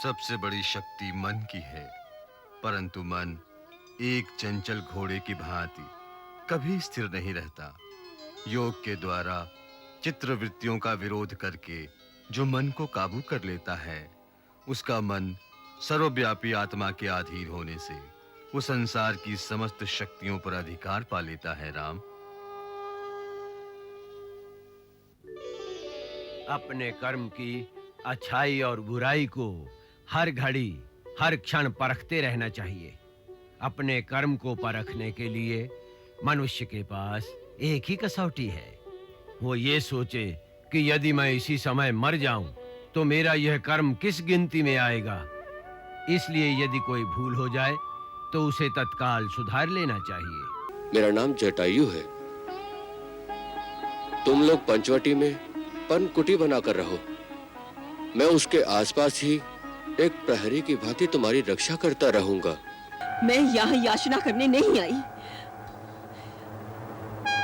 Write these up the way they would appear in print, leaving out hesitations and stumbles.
सबसे बड़ी शक्ति मन की है, परंतु मन एक चंचल घोड़े की भांति कभी स्थिर नहीं रहता। योग के द्वारा चित्रवृत्तियों का विरोध करके जो मन को काबू कर लेता है, उसका मन सर्वव्यापी आत्मा के अधीन होने से वो संसार की समस्त शक्तियों पर अधिकार पा लेता है। राम, अपने कर्म की अच्छाई और बुराई को हर घड़ी हर क्षण परखते रहना चाहिए। अपने कर्म को परखने के लिए मनुष्य के पास एक ही कसौटी है। वो ये सोचे कि यदि मैं इसी समय मर जाऊं तो मेरा यह कर्म किस गिनती में आएगा। इसलिए यदि कोई भूल हो जाए तो उसे तत्काल सुधार लेना चाहिए। मेरा नाम जटायु है। तुम लोग पंचवटी में पनकुटी बनाकर रहो। मैं उसके आसपास ही एक प्रहरी की भांति तुम्हारी रक्षा करता रहूंगा। मैं यहाँ याचना करने नहीं आई।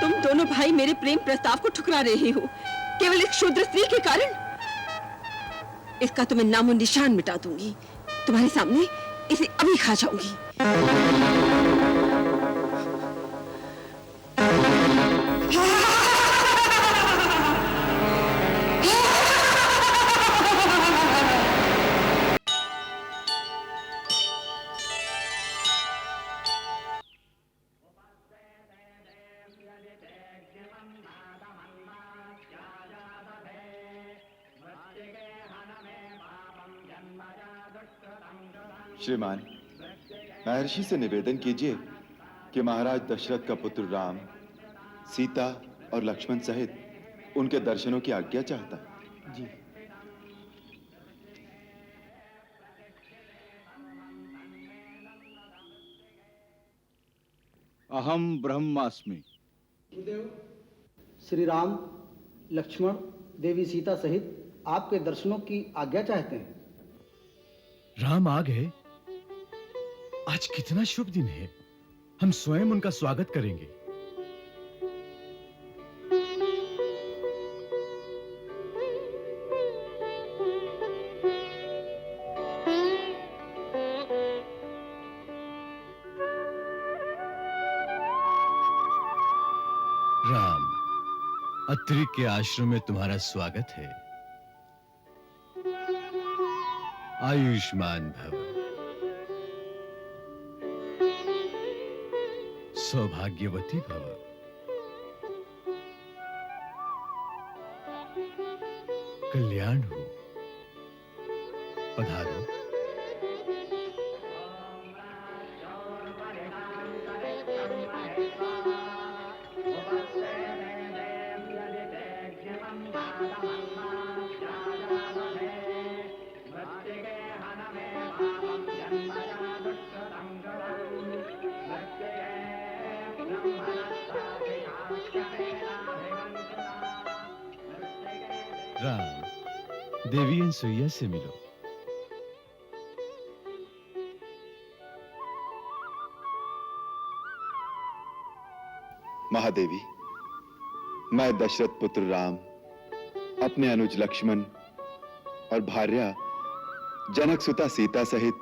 तुम दोनों भाई मेरे प्रेम प्रस्ताव को ठुकरा रहे हो केवल एक शूद्र स्त्री के कारण। इसका तो मैं नामो निशान मिटा दूंगी। तुम्हारे सामने इसे अभी खा जाऊंगी। श्रीमान, महर्षि से निवेदन कीजिए कि महाराज दशरथ का पुत्र राम सीता और लक्ष्मण सहित उनके दर्शनों की आज्ञा चाहता है। जी। अहम ब्रह्मास्मि। श्री राम, लक्ष्मण, देवी सीता सहित आपके दर्शनों की आज्ञा चाहते हैं। राम आ गए। आज कितना शुभ दिन है। हम स्वयं उनका स्वागत करेंगे। राम, अत्रि के आश्रम में तुम्हारा स्वागत है। आयुष्मान भव। सौभाग्यवती भव। कल्याण हो। पधारो। राम, देवी अनसुईया से मिलो। महादेवी, मैं दशरथ पुत्र राम अपने अनुज लक्ष्मण और भार्या जनक सुता सीता सहित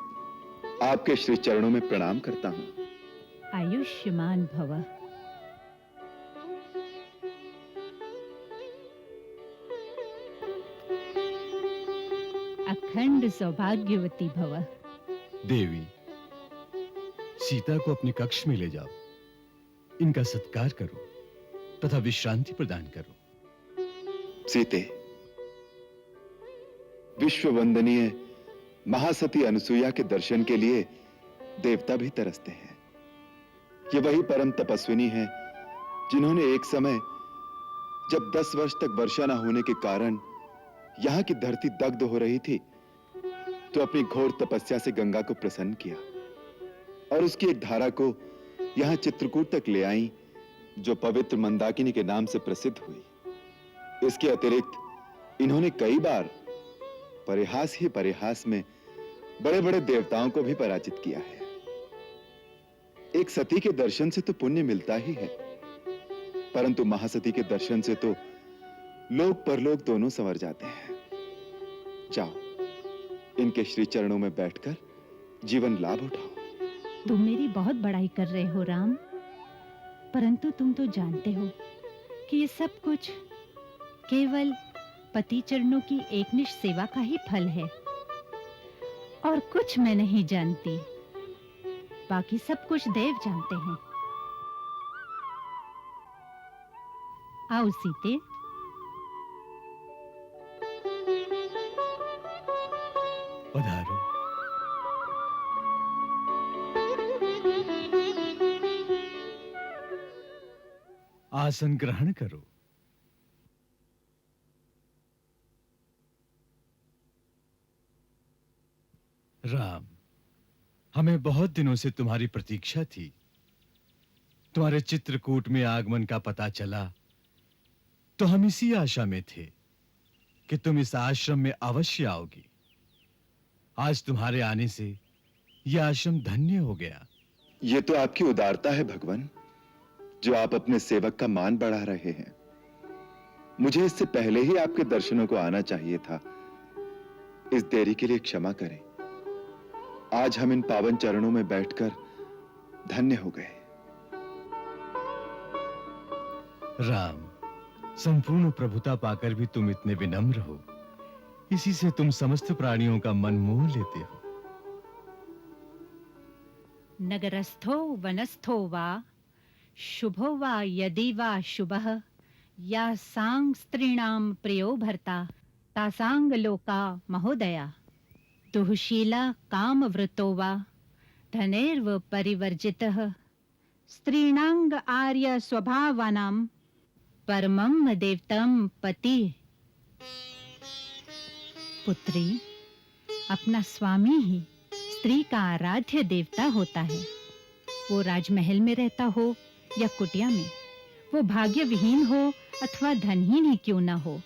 आपके श्री चरणों में प्रणाम करता हूं। आयुष्मान भव। अखंड सौभाग्यवती भव। देवी, सीता को अपने कक्ष में ले जाओ। इनका सत्कार करो तथा विश्रांति प्रदान करो। सीते, विश्व वंदनीय महासती अनुसुईया के दर्शन के लिए देवता भी तरसते हैं। ये वही परम तपस्विनी हैं जिन्होंने एक समय जब 10 वर्ष तक वर्षा न होने के कारण यहां की धरती दग्ध हो रही थी, तो अपनी घोर तपस्या से गंगा को प्रसन्न किया और उसकी एक धारा को यहां चित्रकूट तक ले आई, जो पवित्र मंदाकिनी के नाम से प्रसिद्ध हुई। इसके अतिरिक्त इन्होंने कई बार परिहास ही परिहास में बड़े-बड़े देवताओं को भी पराजित किया है। एक सती के दर्शन से तो पुण्य मिलता ही है, परंतु महासती के दर्शन से तो लोक परलोक दोनों संवर जाते हैं। जाओ, इनके श्री चरणों में बैठकर जीवन लाभ उठाओ। तुम मेरी बहुत बड़ाई कर रहे हो राम, परंतु तुम तो जानते हो कि ये सब कुछ केवल पति चरणों की एकनिष्ठ सेवा का ही फल है, और कुछ मैं नहीं जानती, बाकी सब कुछ देव जानते हैं। आओ सीते। पधारो। आसन ग्रहण करो। राम, हमें बहुत दिनों से तुम्हारी प्रतीक्षा थी। तुम्हारे चित्रकूट में आगमन का पता चला तो हम इसी आशा में थे कि तुम इस आश्रम में अवश्य आओगी। आज तुम्हारे आने से यह आश्रम धन्य हो गया। ये तो आपकी उदारता है भगवान, जो आप अपने सेवक का मान बढ़ा रहे हैं। मुझे इससे पहले ही आपके दर्शनों को आना चाहिए था। इस देरी के लिए क्षमा करें। आज हम इन पावन चरणों में बैठकर धन्य हो गए। राम, संपूर्ण प्रभुता पाकर भी तुम इतने विनम्र हो, इसी से तुम समस्त प्राणियों का मन मोह लेते हो। नगरस्थो वनस्थो वा शुभो वा यदि वा शुभः या सांग स्त्रीणाम प्रियो भर्ता तासांग लोका महोदया दुःशीला कामवृतो वा धनेर्व परिवर्जितः स्त्रीणांग आर्य स्वभावानां परमं देवतम पति। पुत्री, अपना स्वामी ही स्त्री का आराध्य देवता होता है। वो राजमहल में रहता हो या कुटिया में, वो भाग्य विहीन हो अथवा धनहीन ही क्यों ना हो,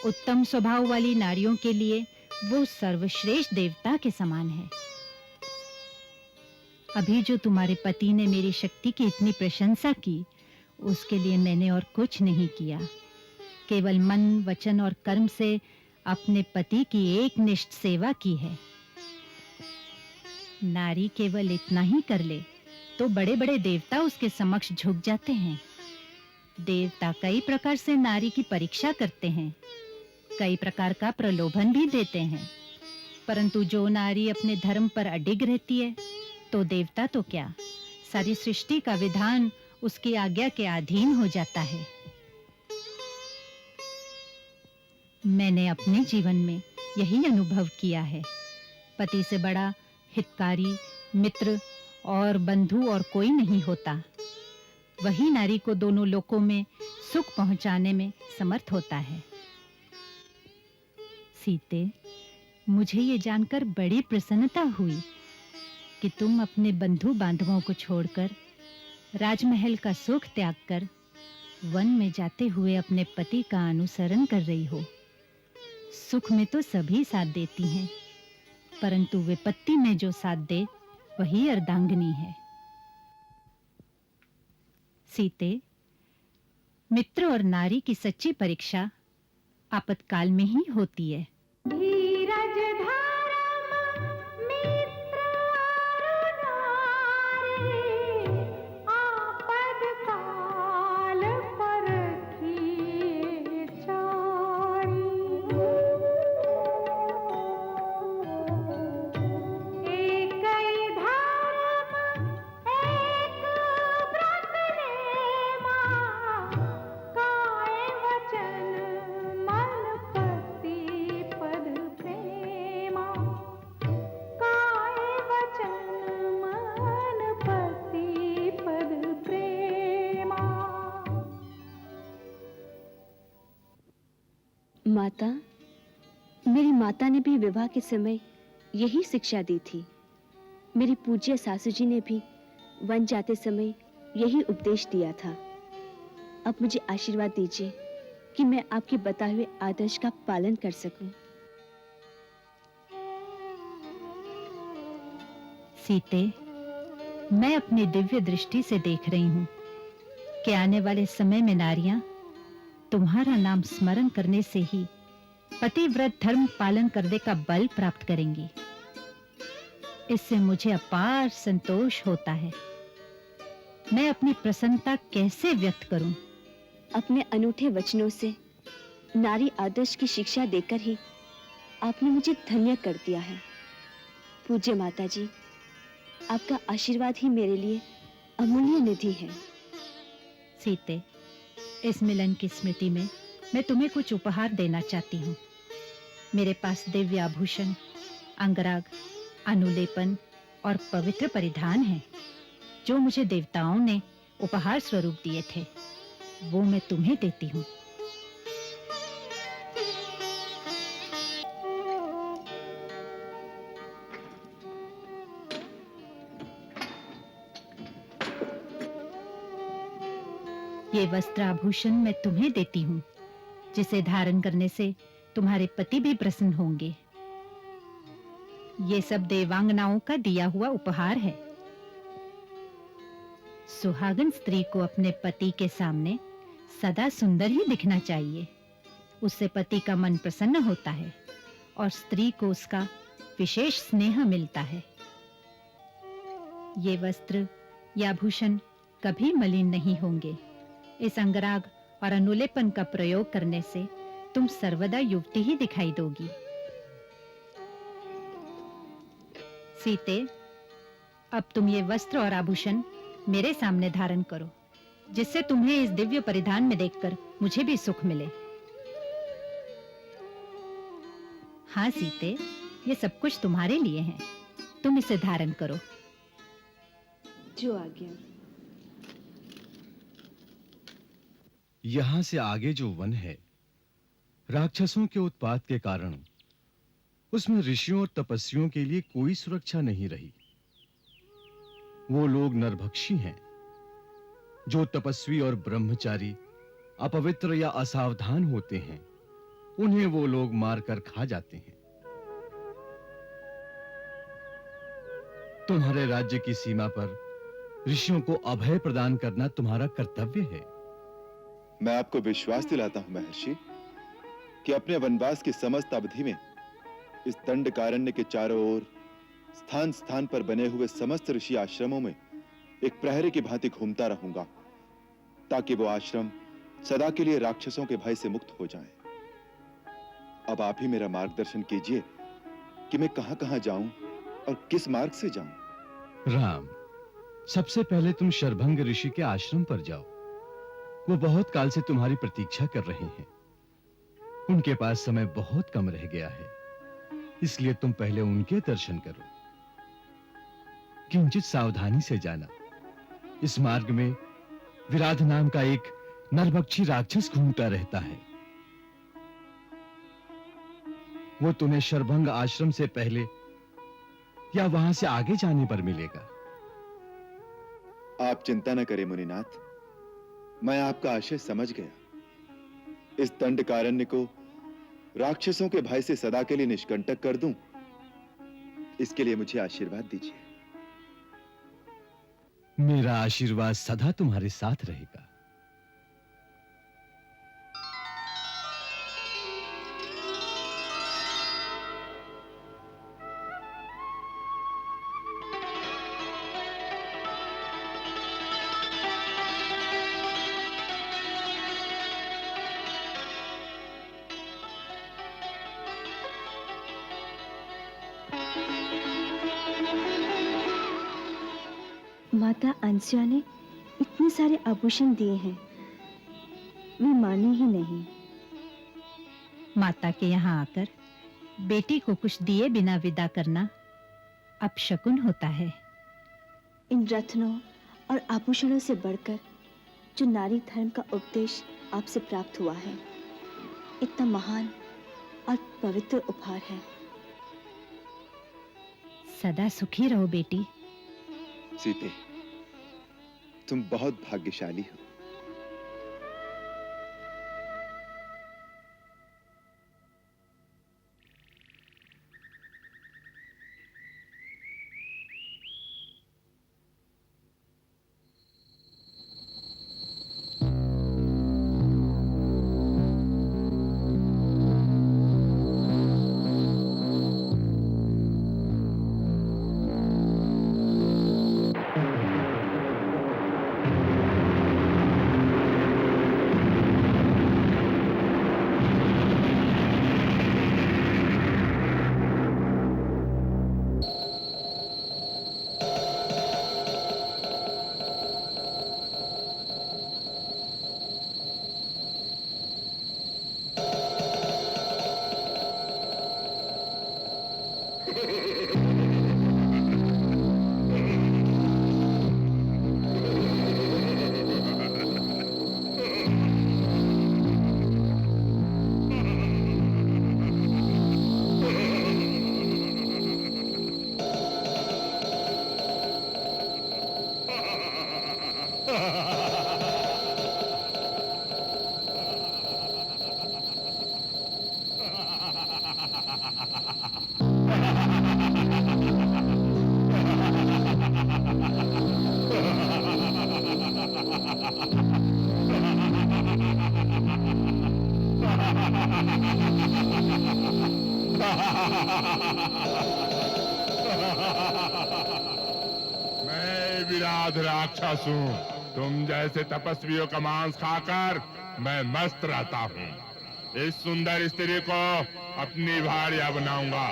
उत्तम स्वभाव वाली नारियों के लिए वो सर्वश्रेष्ठ देवता के समान है। अभी जो तुम्हारे पति ने मेरी शक्ति की इतनी प्रशंसा की, उसके लिए मैंने और कुछ नहीं किया। केवल मन, वचन और कर्म से अपने पति की एकनिष्ठ सेवा की है। नारी केवल इतना ही कर ले तो बड़े-बड़े देवता उसके समक्ष झुक जाते हैं। देवता कई प्रकार से नारी की परीक्षा करते हैं, कई प्रकार का प्रलोभन भी देते हैं, परंतु जो नारी अपने धर्म पर अडिग रहती है, तो देवता तो क्या, सारी सृष्टि का विधान उसकी आज्ञा के अधीन हो जाता है। मैंने अपने जीवन में यही अनुभव किया है। पति से बड़ा हितकारी, मित्र और बंधु और कोई नहीं होता। वही नारी को दोनों लोकों में सुख पहुंचाने में समर्थ होता है। सीते, मुझे ये जानकर बड़ी प्रसन्नता हुई कि तुम अपने बंधु बांधवों को छोड़कर, राजमहल का सुख त्याग कर वन में जाते हुए अपने पति का अनुसरण कर रही हो। सुख में तो सभी साथ देती हैं, परंतु विपत्ति में जो साथ दे वही अर्धांगिनी है। सीते, मित्र और नारी की सच्ची परीक्षा आपातकाल में ही होती है। धीरज धारा मित्र नारी आपातकाल परखी चारी। एक धर्म एक व्रत नेमा काय वचन मन पति पद प्रेमा। काय वचन मन पति पद प्रेमा। माता, मेरी माता ने भी विवाह के समय यही शिक्षा दी थी। मेरी पूज्य सासू जी ने भी वन जाते समय यही उपदेश दिया था। अब मुझे आशीर्वाद दीजिए कि मैं आपके बताए हुए आदर्श का पालन कर सकूं। सीते, मैं अपनी दिव्य दृष्टि से देख रही हूं कि आने वाले समय में नारियां तुम्हारा नाम स्मरण करने से ही पतिव्रत धर्म पालन करने का बल प्राप्त करेंगी। इससे मुझे अपार संतोष होता है। मैं अपनी प्रसन्नता कैसे व्यक्त करूं? अपने अनूठे वचनों से नारी आदर्श की शिक्षा देकर ही आपने मुझे धन्य कर दिया है। पूज्य माता जी, आपका आशीर्वाद ही मेरे लिए अमूल्य निधि है। सीते, इस मिलन की स्मृति में मैं तुम्हें कुछ उपहार देना चाहती हूँ। मेरे पास दिव्य आभूषण, अंगराग, अनुलेपन और पवित्र परिधान हैं, जो मुझे देवताओं ने उपहार स्वरूप दिए थे। वो मैं तुम्हें देती हूँ। ये वस्त्र आभूषण मैं तुम्हें देती हूँ, जिसे धारण करने से तुम्हारे पति भी प्रसन्न होंगे। ये सब देवांगनाओं का दिया हुआ उपहार है। सुहागन स्त्री को अपने पति के सामने सदा सुंदर ही दिखना चाहिए। उससे पति का मन प्रसन्न होता है और स्त्री को उसका विशेष स्नेह मिलता है। ये वस्त्र या आभूषण कभी मलिन नहीं होंगे। इस अंगराग और अनुलेपन का प्रयोग करने से तुम सर्वदा युवती ही दिखाई दोगी। सीते, अब तुम ये वस्त्र और आभूषण मेरे सामने धारण करो, जिससे तुम्हें इस दिव्य परिधान में देखकर मुझे भी सुख मिले। हाँ सीते, ये सब कुछ तुम्हारे लिए है। तुम इसे धारण करो। जो आज्ञा। यहां से आगे जो वन है, राक्षसों के उत्पात के कारण उसमें ऋषियों और तपस्वियों के लिए कोई सुरक्षा नहीं रही। वो लोग नरभक्षी हैं। जो तपस्वी और ब्रह्मचारी अपवित्र या असावधान होते हैं, उन्हें वो लोग मारकर खा जाते हैं। तुम्हारे राज्य की सीमा पर ऋषियों को अभय प्रदान करना तुम्हारा कर्तव्य है। मैं आपको विश्वास दिलाता हूं महर्षि कि अपने वनवास की समस्त अवधि में इस दंडकारण्य के चारों ओर स्थान स्थान पर बने हुए समस्त ऋषि आश्रमों में एक प्रहरी की भांति घूमता रहूंगा, ताकि वो आश्रम सदा के लिए राक्षसों के भय से मुक्त हो जाए। अब आप ही मेरा मार्गदर्शन कीजिए कि मैं कहां-कहां जाऊं और किस मार्ग से जाऊं। राम, सबसे पहले तुम शरभंग ऋषि के आश्रम पर जाओ। वो बहुत काल से तुम्हारी प्रतीक्षा कर रहे हैं। उनके पास समय बहुत कम रह गया है, इसलिए तुम पहले उनके दर्शन करो। किंचित सावधानी से जाना। इस मार्ग में विराध नाम का एक नरभक्षी राक्षस घूमता रहता है। वो तुम्हें शरभंग आश्रम से पहले या वहां से आगे जाने पर मिलेगा। आप चिंता न करें मुनिनाथ, मैं आपका आशय समझ गया। इस दंडकारण्य को राक्षसों के भय से सदा के लिए निष्कंटक कर दूं, इसके लिए मुझे आशीर्वाद दीजिए। मेरा आशीर्वाद सदा तुम्हारे साथ रहेगा। माता अंसुया ने इतने सारे आभूषण दिए हैं, वे माने ही नहीं। माता के यहाँ आकर बेटी को कुछ दिए बिना विदा करना अपशकुन होता है। इन रत्नों और आभूषणों से बढ़कर जो नारी धर्म का उपदेश आपसे प्राप्त हुआ है, इतना महान और पवित्र उपहार है। सदा सुखी रहो बेटी। सीते, तुम बहुत भाग्यशाली हो। मैं विराट राक्षस हूँ। तुम जैसे तपस्वियों का मांस खाकर मैं मस्त रहता हूँ। इस सुंदर स्त्री को अपनी भार्या बनाऊंगा।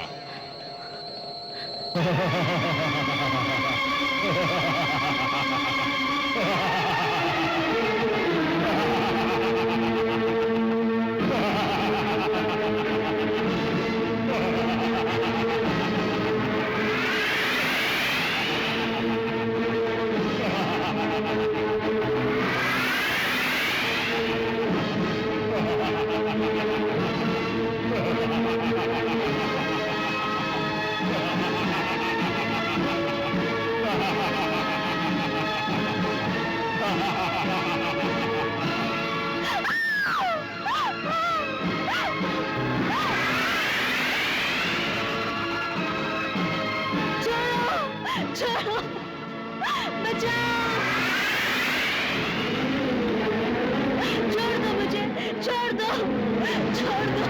छोड़ो, बचाओ! छोड़ दो मुझे, छोड़ दो, छोड़ दो!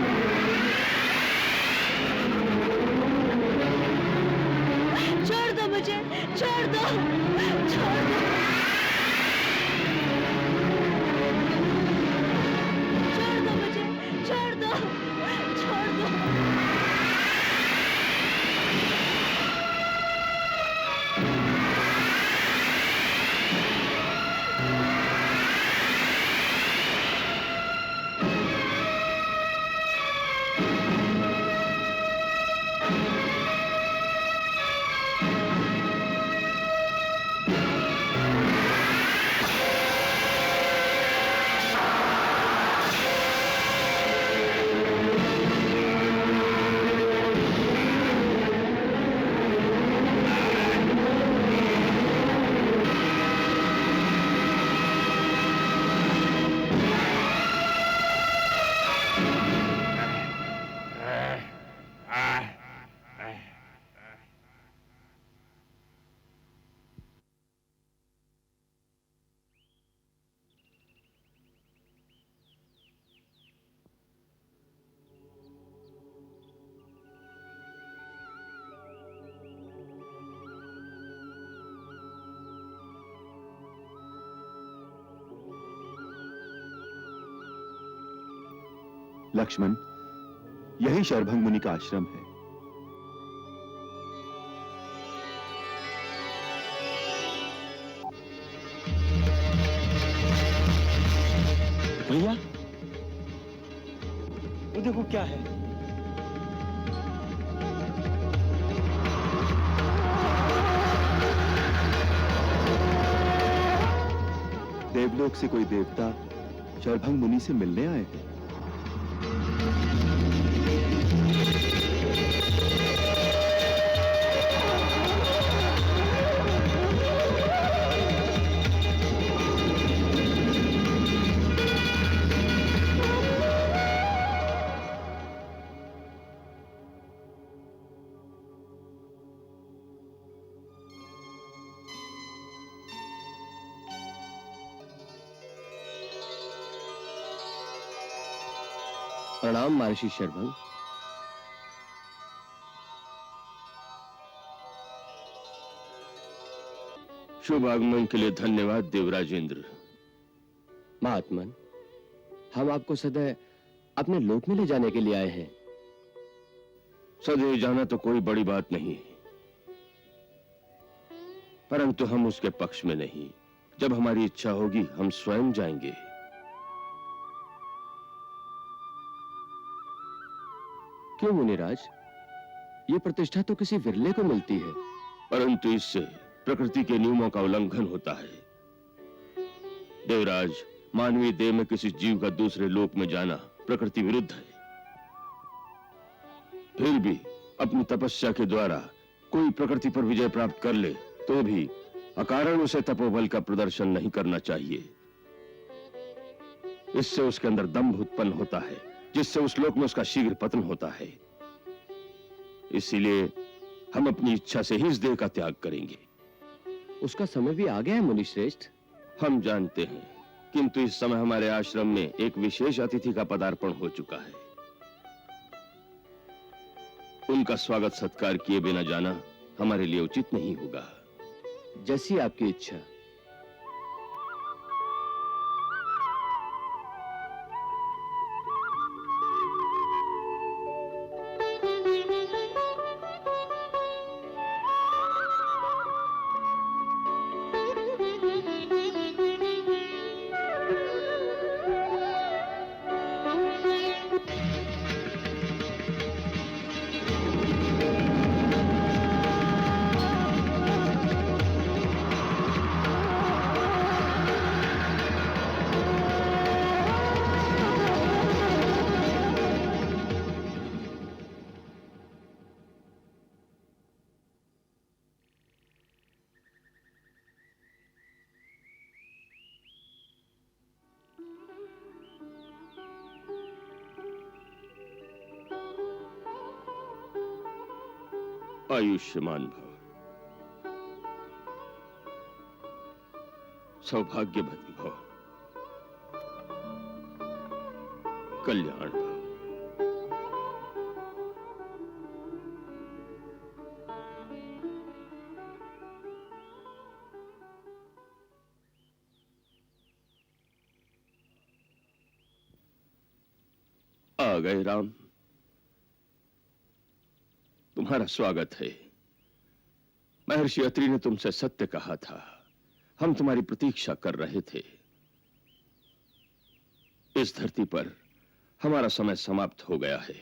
छोड़ दो मुझे, छोड़ दो, छोड़ दो! छोड़ दो मुझे, छोड़ दो, छोड़ दो! लक्ष्मण, यही शरभंग मुनि का आश्रम है। भैया, वो देखो क्या है। देवलोक से कोई देवता शरभंग मुनि से मिलने आए हैं। प्रणाम महर्षि शरभंग। शुभ आगमन के लिए धन्यवाद देवराजेंद्र। महात्मन, हम आपको सदैव अपने लोक में ले जाने के लिए आए हैं। सदैव जाना तो कोई बड़ी बात नहीं, परंतु हम उसके पक्ष में नहीं। जब हमारी इच्छा होगी हम स्वयं जाएंगे। क्यों मुनिराज, ये प्रतिष्ठा तो किसी विरले को मिलती है। परंतु इससे प्रकृति के नियमों का उल्लंघन होता है। देवराज, मानवीय देह में किसी जीव का दूसरे लोक में जाना प्रकृति विरुद्ध है। फिर भी अपनी तपस्या के द्वारा कोई प्रकृति पर विजय प्राप्त कर ले तो भी अकारण उसे तपोबल का प्रदर्शन नहीं करना चाहिए। इससे उसके अंदर दंभ उत्पन्न होता है, जिससे उस लोक में उसका शीघ्र पतन होता है। इसीलिए हम अपनी इच्छा से ही इस देह का त्याग करेंगे। उसका समय भी आ गया है मुनिश्रेष्ठ। हम जानते हैं, किंतु इस समय हमारे आश्रम में एक विशेष अतिथि का पदार्पण हो चुका है। उनका स्वागत सत्कार किए बिना जाना हमारे लिए उचित नहीं होगा। जैसी आपकी इच्छा। आयुष्मान भव, सौभाग्यवती भव, कल्याण भव। आ गए राम, तुम्हारा स्वागत है। महर्षि अत्रि ने तुमसे सत्य कहा था, हम तुम्हारी प्रतीक्षा कर रहे थे। इस धरती पर हमारा समय समाप्त हो गया है,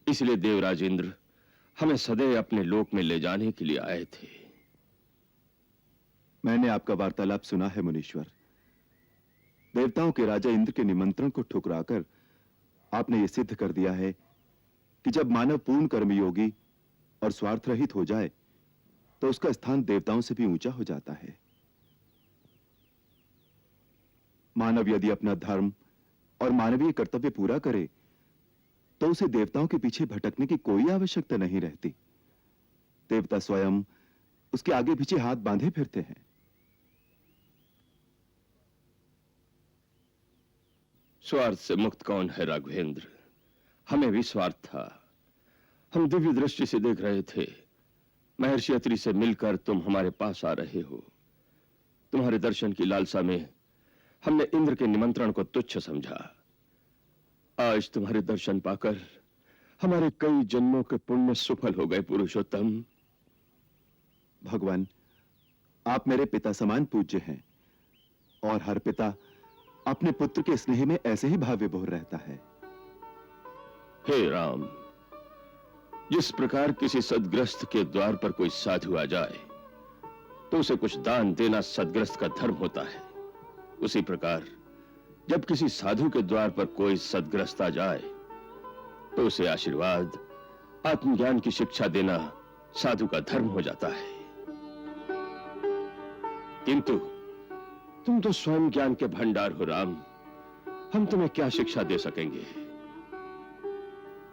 इसलिए देवराज इंद्र हमें सदैव अपने लोक में ले जाने के लिए आए थे। मैंने आपका वार्तालाप सुना है मुनीश्वर। देवताओं के राजा इंद्र के निमंत्रण को ठुकराकर आपने यह सिद्ध कर दिया है कि जब मानव पूर्ण कर्मयोगी और स्वार्थ रहित हो जाए तो उसका स्थान देवताओं से भी ऊंचा हो जाता है। मानव यदि अपना धर्म और मानवीय कर्तव्य पूरा करे तो उसे देवताओं के पीछे भटकने की कोई आवश्यकता नहीं रहती। देवता स्वयं उसके आगे पीछे हाथ बांधे फिरते हैं। स्वार्थ से मुक्त कौन है राघवेंद्र? हमें भी स्वार्थ था। हम दिव्य दृष्टि से देख रहे थे, महर्षि अत्रि से मिलकर तुम हमारे पास आ रहे हो। तुम्हारे दर्शन की लालसा में हमने इंद्र के निमंत्रण को तुच्छ समझा। आज तुम्हारे दर्शन पाकर हमारे कई जन्मों के पुण्य सफल हो गए पुरुषोत्तम। भगवान, आप मेरे पिता समान पूज्य हैं और हर पिता अपने पुत्र के स्नेह में ऐसे ही भाव विभोर रहता है। हे राम, जिस प्रकार किसी सदग्रस्त के द्वार पर कोई साधु आ जाए तो उसे कुछ दान देना सदग्रस्त का धर्म होता है, उसी प्रकार जब किसी साधु के द्वार पर कोई सदग्रस्त आ जाए तो उसे आशीर्वाद, आत्मज्ञान की शिक्षा देना साधु का धर्म हो जाता है। किंतु तुम तो स्वयं ज्ञान के भंडार हो राम, हम तुम्हें क्या शिक्षा दे सकेंगे?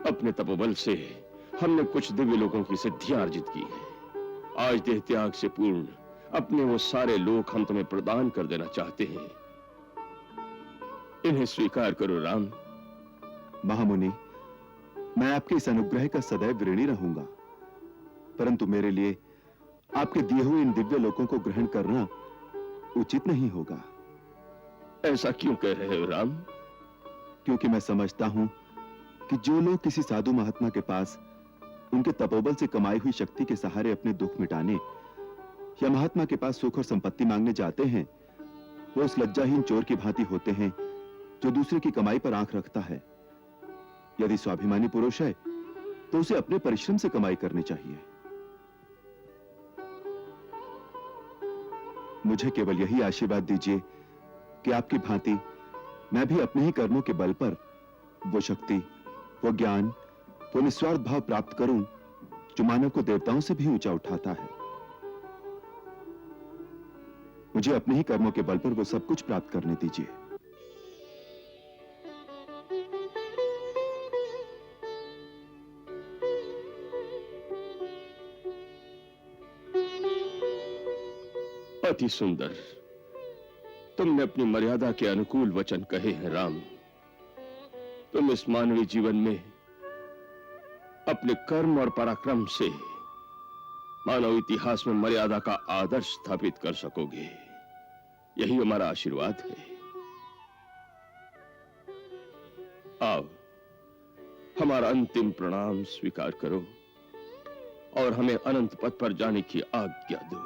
अपने तपोबल से हमने कुछ दिव्य लोगों की सिद्धियां अर्जित की है। आज देह त्याग से पूर्ण अपने वो सारे लोक हम तुम्हें प्रदान कर देना चाहते हैं। इन्हें स्वीकार करो राम। महामुनि, मैं आपके इस अनुग्रह का सदैव ऋणी रहूंगा, परंतु मेरे लिए आपके दिए हुए इन दिव्य लोकों को ग्रहण करना उचित नहीं होगा। ऐसा क्यों कह रहे हो राम? क्योंकि मैं समझता हूं कि जो लोग किसी साधु महात्मा के पास उनके तपोबल से कमाई हुई शक्ति के सहारे अपने दुख मिटाने या महात्मा के पास सुख और संपत्ति मांगने जाते हैं, वो उस लज्जाहीन चोर की भांति होते हैं जो दूसरे की कमाई पर आंख रखता है। यदि स्वाभिमानी पुरुष है तो उसे अपने परिश्रम से कमाई करनी चाहिए। मुझे केवल यही आशीर्वाद दीजिए कि आपकी भांति मैं भी अपने ही कर्मों के बल पर वो शक्ति, वो ज्ञान, वो निस्वार्थ भाव प्राप्त करूं जो मानव को देवताओं से भी ऊंचा उठाता है। मुझे अपने ही कर्मों के बल पर वो सब कुछ प्राप्त करने दीजिए। अति सुंदर, तुमने अपनी मर्यादा के अनुकूल वचन कहे हैं राम। तुम इस मानवीय जीवन में अपने कर्म और पराक्रम से मानव इतिहास में मर्यादा का आदर्श स्थापित कर सकोगे। यही हमारा आशीर्वाद है। आओ, हमारा अंतिम प्रणाम स्वीकार करो और हमें अनंत पथ पर जाने की आज्ञा दो।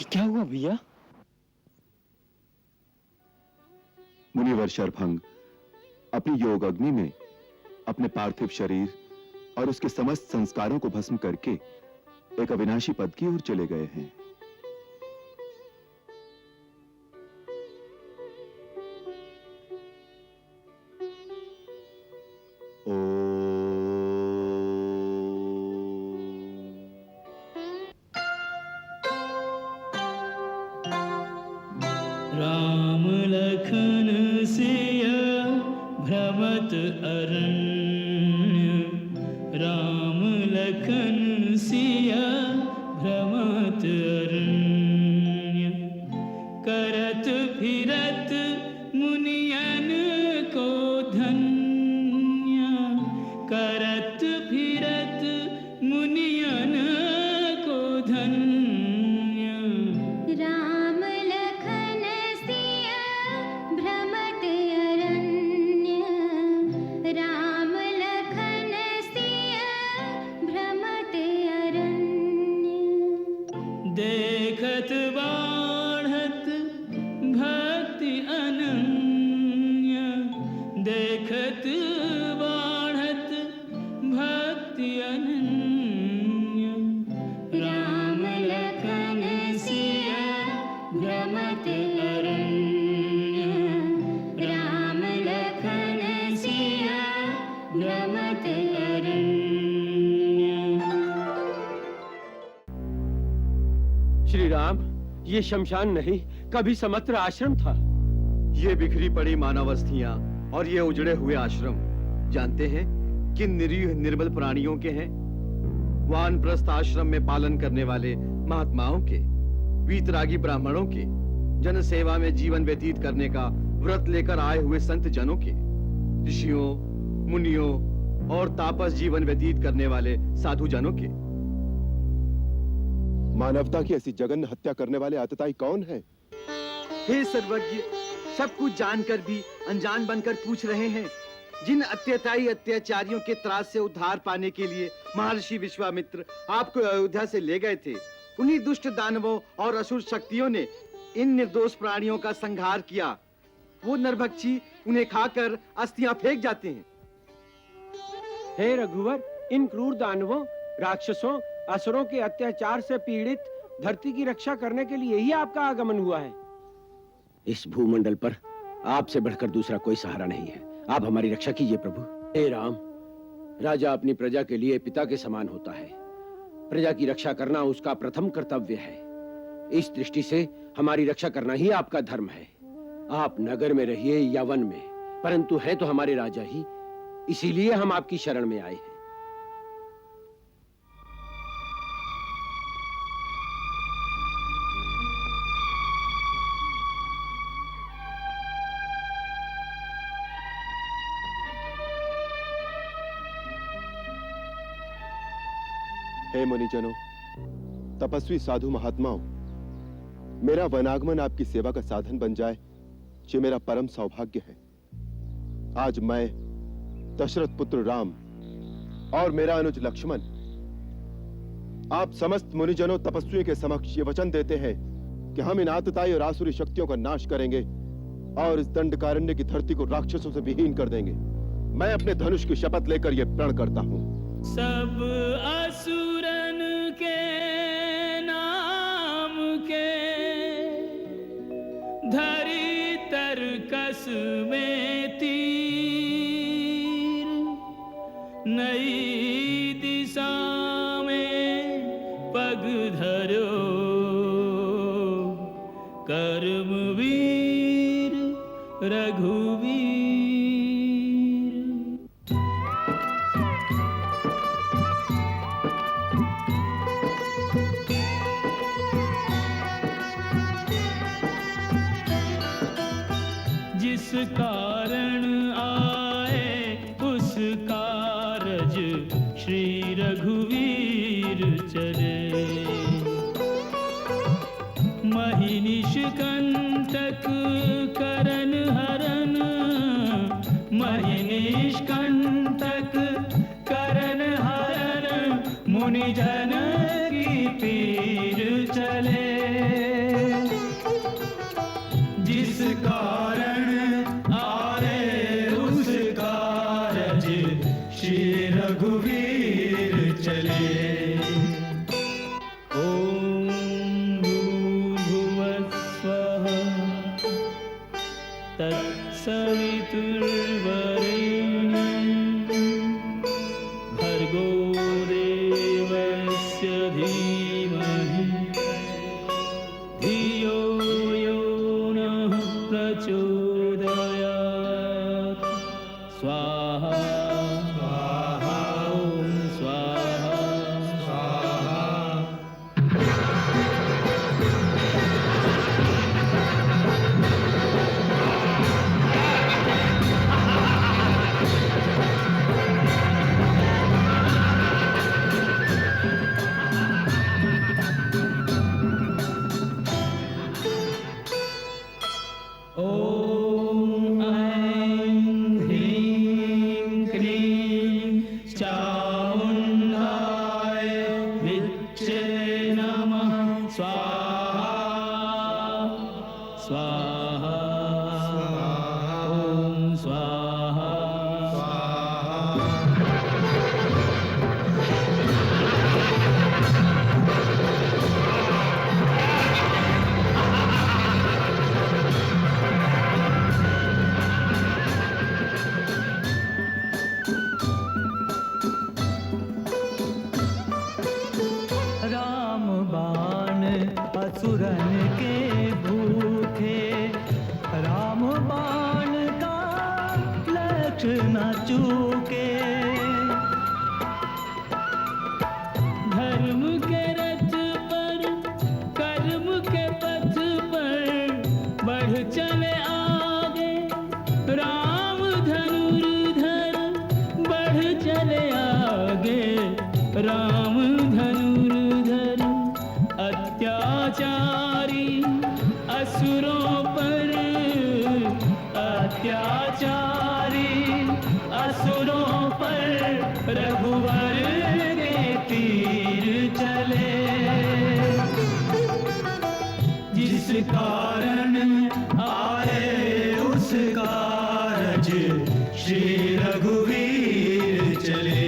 क्या हुआ भैया? मुनिवर शरभंग अपनी योग अग्नि में अपने पार्थिव शरीर और उसके समस्त संस्कारों को भस्म करके एक अविनाशी पद की ओर चले गए हैं। राम लखन सिया भ्रमत अरण्य, राम लखन सिया भ्रमत अरण्य, करत फिरत मुनियन को धन्य, करत फिरत मुनियन को धन्य। राम लखन सिया भ्रमत अरण्य, राम लखन सिया भ्रमत अरण्य। देखत बाढ़त भक्ति अनन्य, देखत बाढ़त भक्ति अनन्य। राम लखन सिया भ्रमत अरण्य, राम लखन सिया भ्रमत अरण्य। श्री राम, ये शमशान नहीं, कभी समत्र आश्रम था। ये बिखरी पड़ी मानवस्थियां और ये उजड़े हुए आश्रम जानते हैं कि निरीह निर्बल प्राणियों के हैं। वानप्रस्थ आश्रम में पालन करने वाले महात्माओं के, वीतरागी ब्राह्मणों के, जन सेवा में जीवन व्यतीत करने का व्रत लेकर आए हुए संत जनों के, ऋषियों, मुनियों और तापस जीवन व्यतीत करने वाले साधु जनों के। मानवता की ऐसी जघन्य हत्या करने वाले आतताई कौन है? हे सर्वज्ञ, सब कुछ जानकर भी अनजान बनकर पूछ रहे हैं। जिन अत्याचारी अत्याचारियों के त्रास से उद्धार पाने के लिए महर्षि विश्वामित्र आपको अयोध्या से ले गए थे, उन्हीं दुष्ट दानवों और असुर शक्तियों ने इन निर्दोष प्राणियों का संहार किया। वो नरभक्षी उन्हें खाकर अस्थियां फेंक जाते हैं। हे रघुवर, इन क्रूर दानवों, राक्षसों, असुरों के अत्याचार से पीड़ित धरती की रक्षा करने के लिए ही आपका आगमन हुआ है। इस भूमंडल पर आपसे बढ़कर दूसरा कोई सहारा नहीं है। आप हमारी रक्षा कीजिए प्रभु। हे राम, राजा अपनी प्रजा के लिए पिता के समान होता है। प्रजा की रक्षा करना उसका प्रथम कर्तव्य है। इस दृष्टि से हमारी रक्षा करना ही आपका धर्म है। आप नगर में रहिए या वन में, परंतु है तो हमारे राजा ही, इसीलिए हम आपकी शरण में आए हैं। हे मुनिजनों, तपस्वी साधु महात्माओं, मेरा वनागमन आपकी सेवा का साधन बन जाए, ये मेरा परम सौभाग्य है। आज मैं दशरथ पुत्र राम और मेरा अनुज लक्ष्मण आप समस्त मुनिजनों तपस्वियों के समक्ष ये वचन देते हैं कि हम इन आतताई और आसुरी शक्तियों का नाश करेंगे और इस दंडकारण्य की धरती को राक्षसों से विहीन कर देंगे। मैं अपने धनुष की शपथ लेकर यह प्रण करता हूँ। सब असुरन के नाम के धरी तरकस में तीर, नई दिशा में पग धरो कर्मवीर रघुवीर। जिस कारण आए उस कारज श्री रघुवीर चले, महिनिष्कंटक करन हरन, महिनिष्कंटक करन हरन, मुनि जन की पीर चले। जिस कारण आए उस कारज श्री रघुवीर चले। ओम भूर्भुवस्सुवः तत्सवितुर्वरेण्यं भर्गो देवस्य धीमहि धियो यो नः प्रचोदयात्। स्वाहा स्वाहा ओम स्वाहा स्वाहा। ओम ऐं ह्रीं क्लीं चामुण्डाय विच्चे नमः। स्वाहा स्वाहा ओम स्वाहा स्वाहा। राम बाण असुरन के भूखे, राम बाण का लक्ष्य न चूके। धर्म के रथ पर कर्म के पथ पर बढ़ चले आगे, राम धनुर्धर बढ़ चले आगे। राम धनुर्धर अत्याचारी असुरों पर, अत्याचारी असुरों पर रघुवर के तीर चले। जिस कारण आए उस कारज श्री रघुवीर चले।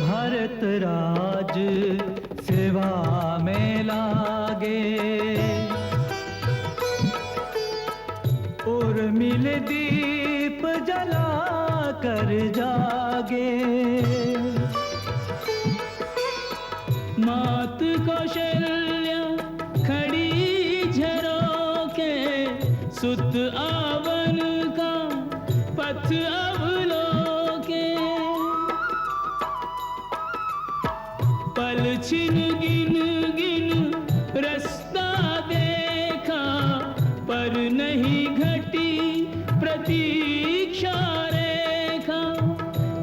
भरत राज सेवा में लागे, और मिल दीप जला कर जागे। मात कौशल्या खड़ी झरोके, सुत आवन का पथ अवलोके। पल छिन गिन गिन रास्ता देखा, पर नहीं घटी प्रतीक्षा रेखा,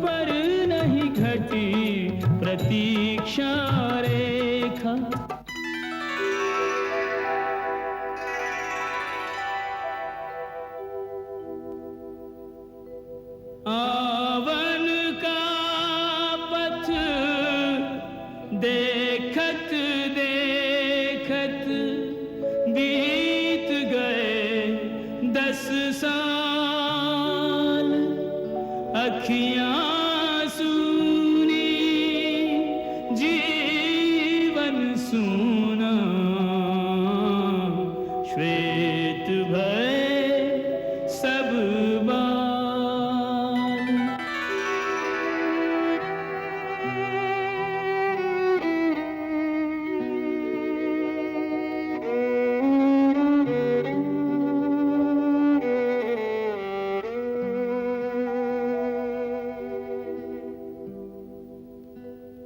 पर नहीं घटी प्रतीक्षा रेखा। आवन का पथ देखत देखत बीत गए 10 साल। अखियां सूनी जीवन सूना, श्वेत भय सब बाल।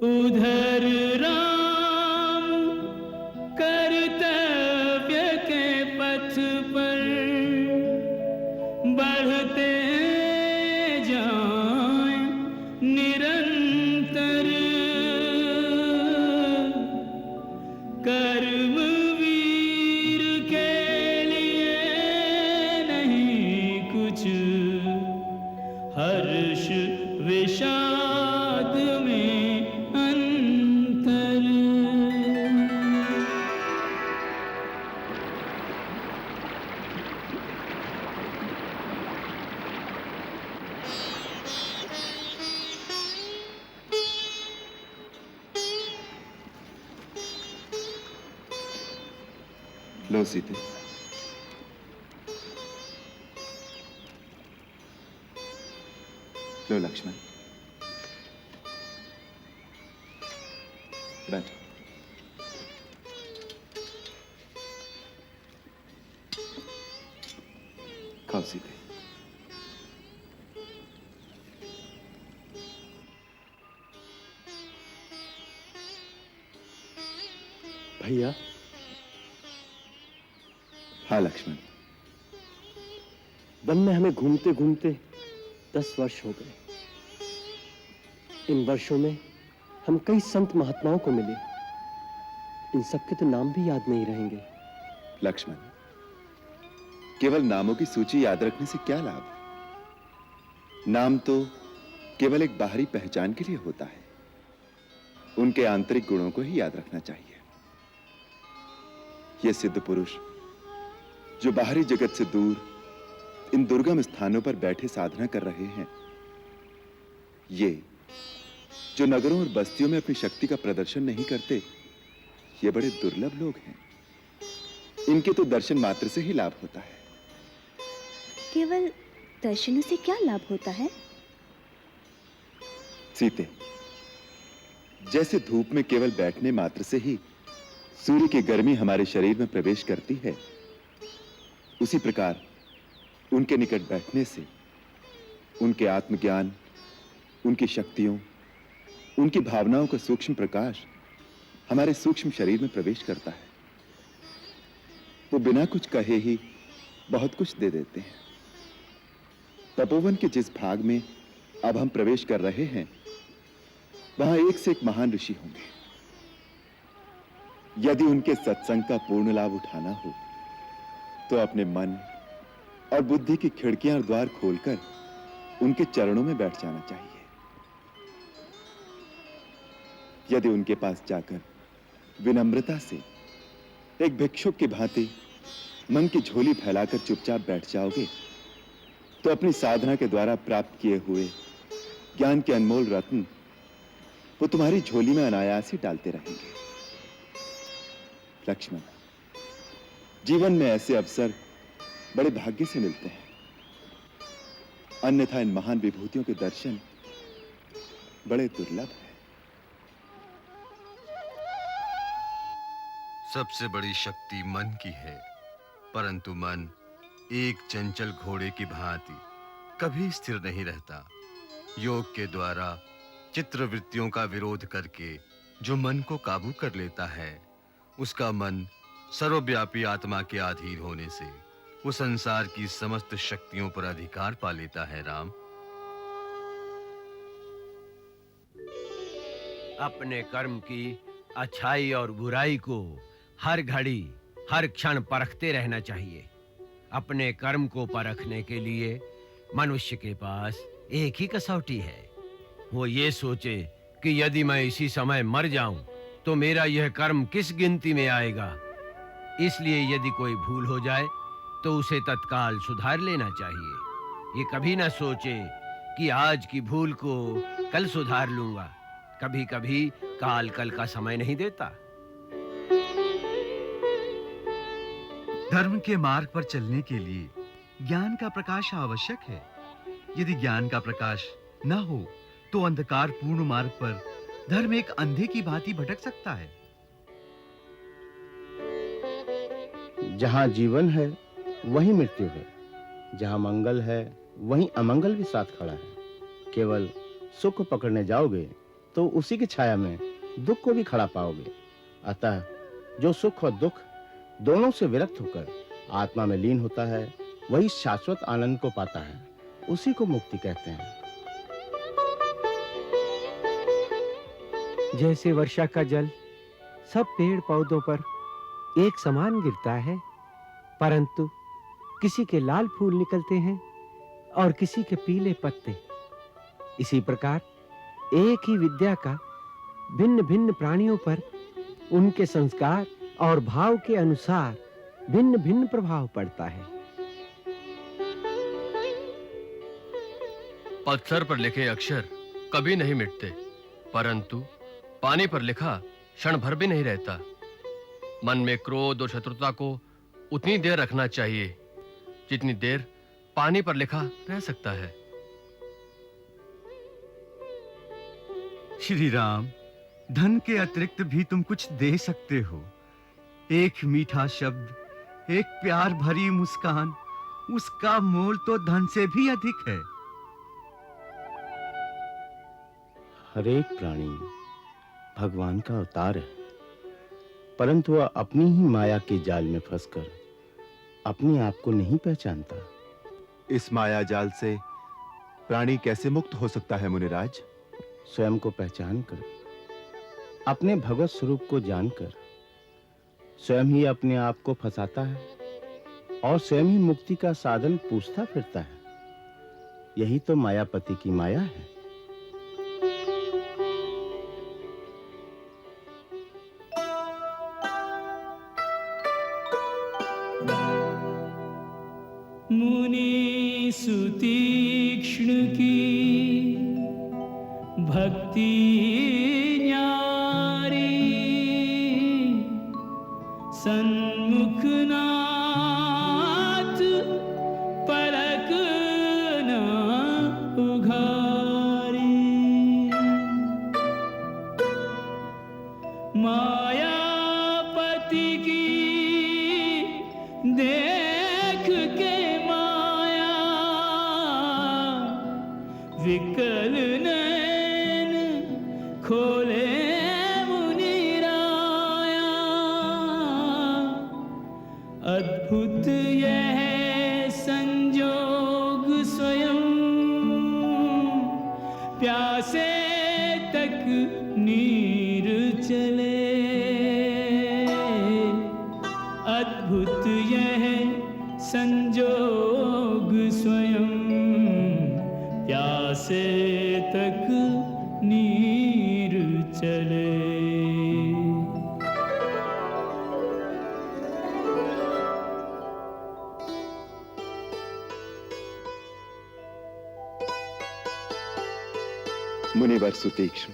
उधर राम कर्तव्य के पथ पर बढ़ते जाएं निरंतर। कर्मवीर के लिए नहीं कुछ हर्ष विषाद में अंतर। लो सीते, लो लक्ष्मण, बैठो। खाओ सीते। भैया। हाँ लक्ष्मण। वन में हमें घूमते घूमते 10 वर्ष हो गए। इन वर्षों में हम कई संत महात्माओं को मिले। इन सबके तो नाम भी याद नहीं रहेंगे। लक्ष्मण, केवल नामों की सूची याद रखने से क्या लाभ? नाम तो केवल एक बाहरी पहचान के लिए होता है। उनके आंतरिक गुणों को ही याद रखना चाहिए। ये सिद्ध पुरुष जो बाहरी जगत से दूर इन दुर्गम स्थानों पर बैठे साधना कर रहे हैं, ये जो नगरों और बस्तियों में अपनी शक्ति का प्रदर्शन नहीं करते, ये बड़े दुर्लभ लोग हैं। इनके तो दर्शन मात्र से ही लाभ होता है। केवल दर्शनों से क्या लाभ होता है? सीते, जैसे धूप में केवल बैठने मात्र से ही सूर्य की गर्मी हमारे शरीर में प्रवेश करती है, उसी प्रकार उनके निकट बैठने से उनके आत्मज्ञान, उनकी शक्तियों, उनकी भावनाओं का सूक्ष्म प्रकाश हमारे सूक्ष्म शरीर में प्रवेश करता है। वो बिना कुछ कहे ही बहुत कुछ दे देते हैं। तपोवन के जिस भाग में अब हम प्रवेश कर रहे हैं, वहां एक से एक महान ऋषि होंगे। यदि उनके सत्संग का पूर्ण लाभ उठाना हो तो अपने मन और बुद्धि की खिड़कियां और द्वार खोलकर उनके चरणों में बैठ जाना चाहिए। यदि उनके पास जाकर विनम्रता से एक भिक्षुक की भांति मन की झोली फैलाकर चुपचाप बैठ जाओगे तो अपनी साधना के द्वारा प्राप्त किए हुए ज्ञान के अनमोल रत्न वो तुम्हारी झोली में अनायास ही डालते रहेंगे। लक्ष्मण, जीवन में ऐसे अवसर बड़े भाग्य से मिलते हैं, अन्यथा इन महान विभूतियों के दर्शन बड़े दुर्लभ हैं। सबसे बड़ी शक्ति मन की है, परंतु मन एक चंचल घोड़े की भांति कभी स्थिर नहीं रहता। योग के द्वारा चित्रवृत्तियों का विरोध करके जो मन को काबू कर लेता है, उसका मन सर्वव्यापी आत्मा के अधीन होने से वो संसार की समस्त शक्तियों पर अधिकार पा लेता है। राम, अपने कर्म की अच्छाई और बुराई को हर घड़ी हर क्षण परखते रहना चाहिए। अपने कर्म को परखने के लिए मनुष्य के पास एक ही कसौटी है। वो ये सोचे कि यदि मैं इसी समय मर जाऊं तो मेरा यह कर्म किस गिनती में आएगा। इसलिए यदि कोई भूल हो जाए तो उसे तत्काल सुधार लेना चाहिए। ये कभी ना सोचे कि आज की भूल को कल सुधार लूंगा। कभी कभी काल कल का समय नहीं देता। धर्म के मार्ग पर चलने के लिए ज्ञान का प्रकाश आवश्यक है। यदि ज्ञान का प्रकाश न हो तो अंधकार पूर्ण मार्ग पर धर्म एक अंधे की भांति भटक सकता है। जहां जीवन है वहीं मृत्यु है, जहां मंगल है वहीं अमंगल भी साथ खड़ा है। केवल सुख पकड़ने जाओगे तो उसी की छाया में दुख को भी खड़ा पाओगे। अतः जो सुख और दुख दोनों से विरक्त होकर आत्मा में लीन होता है वही शाश्वत आनंद को पाता है। उसी को मुक्ति कहते हैं। जैसे वर्षा का जल सब पेड़ पौधों पर एक समान गिरता है, परंतु किसी के लाल फूल निकलते हैं और किसी के पीले पत्ते, इसी प्रकार एक ही विद्या का भिन्न-भिन्न प्राणियों पर उनके संस्कार और भाव के अनुसार भिन्न-भिन्न प्रभाव पड़ता है। पत्थर पर लिखे अक्षर कभी नहीं मिटते, परंतु पानी पर लिखा क्षण भर भी नहीं रहता। मन में क्रोध और शत्रुता को उतनी देर रखना चाहिए जितनी देर पानी पर लिखा रह सकता है। श्री राम, धन के अतिरिक्त भी तुम कुछ दे सकते हो। एक मीठा शब्द, एक प्यार भरी मुस्कान, उसका मोल तो धन से भी अधिक है। हर एक प्राणी भगवान का अवतार है, परंतु वह अपनी ही माया के जाल में फंसकर अपने आप को नहीं पहचानता। इस माया जाल से प्राणी कैसे मुक्त हो सकता है मुनिराज? स्वयं को पहचान कर, अपने भगवत स्वरूप को जानकर स्वयं ही अपने आप को फंसाता है और स्वयं ही मुक्ति का साधन पूछता फिरता है। यही तो मायापति की माया है। मुनि सुतीक्ष्ण की भक्ति न्यारी, सन्मुख नाथ पलक न उघारी। मायापति की देख के माया, विकल नैन खोले मुनिराया। अद्भुत यह संजोग स्वयं, प्यासे तक नीर चले। अद्भुत यह संजोग स्वयं, प्यासे तक नीर चले। मुनिवर सुतीक्ष्ण,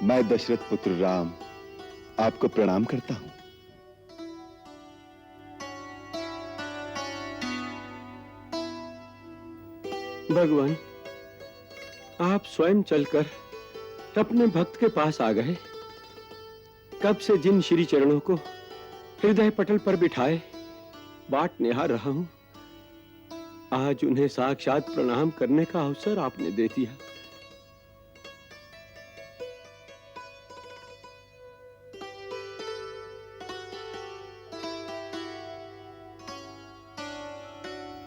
मैं दशरथ पुत्र राम आपको प्रणाम करता हूं। भगवान, आप स्वयं चलकर अपने भक्त के पास आ गए। कब से जिन श्री चरणों को हृदय पटल पर बिठाए बाट निहार रहा हूं, आज उन्हें साक्षात प्रणाम करने का अवसर आपने दे दिया।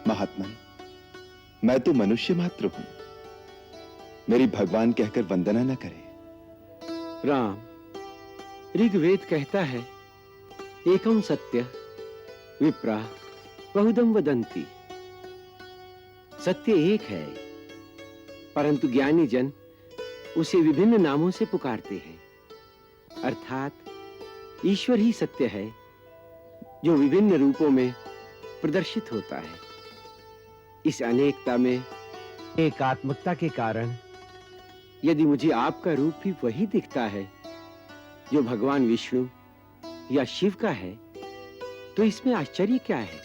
महात्मन, मैं तो मनुष्य मात्र हूं, मेरी भगवान कहकर वंदना न करें। राम, ऋग्वेद कहता है, एकम सत्य विप्रा बहुधम वदंती। सत्य एक है, परंतु ज्ञानी जन उसे विभिन्न नामों से पुकारते हैं। अर्थात ईश्वर ही सत्य है जो विभिन्न रूपों में प्रदर्शित होता है। इस अनेकता में एकात्मकता के कारण यदि मुझे आपका रूप भी वही दिखता है जो भगवान विष्णु या शिव का है, तो इसमें आश्चर्य क्या है?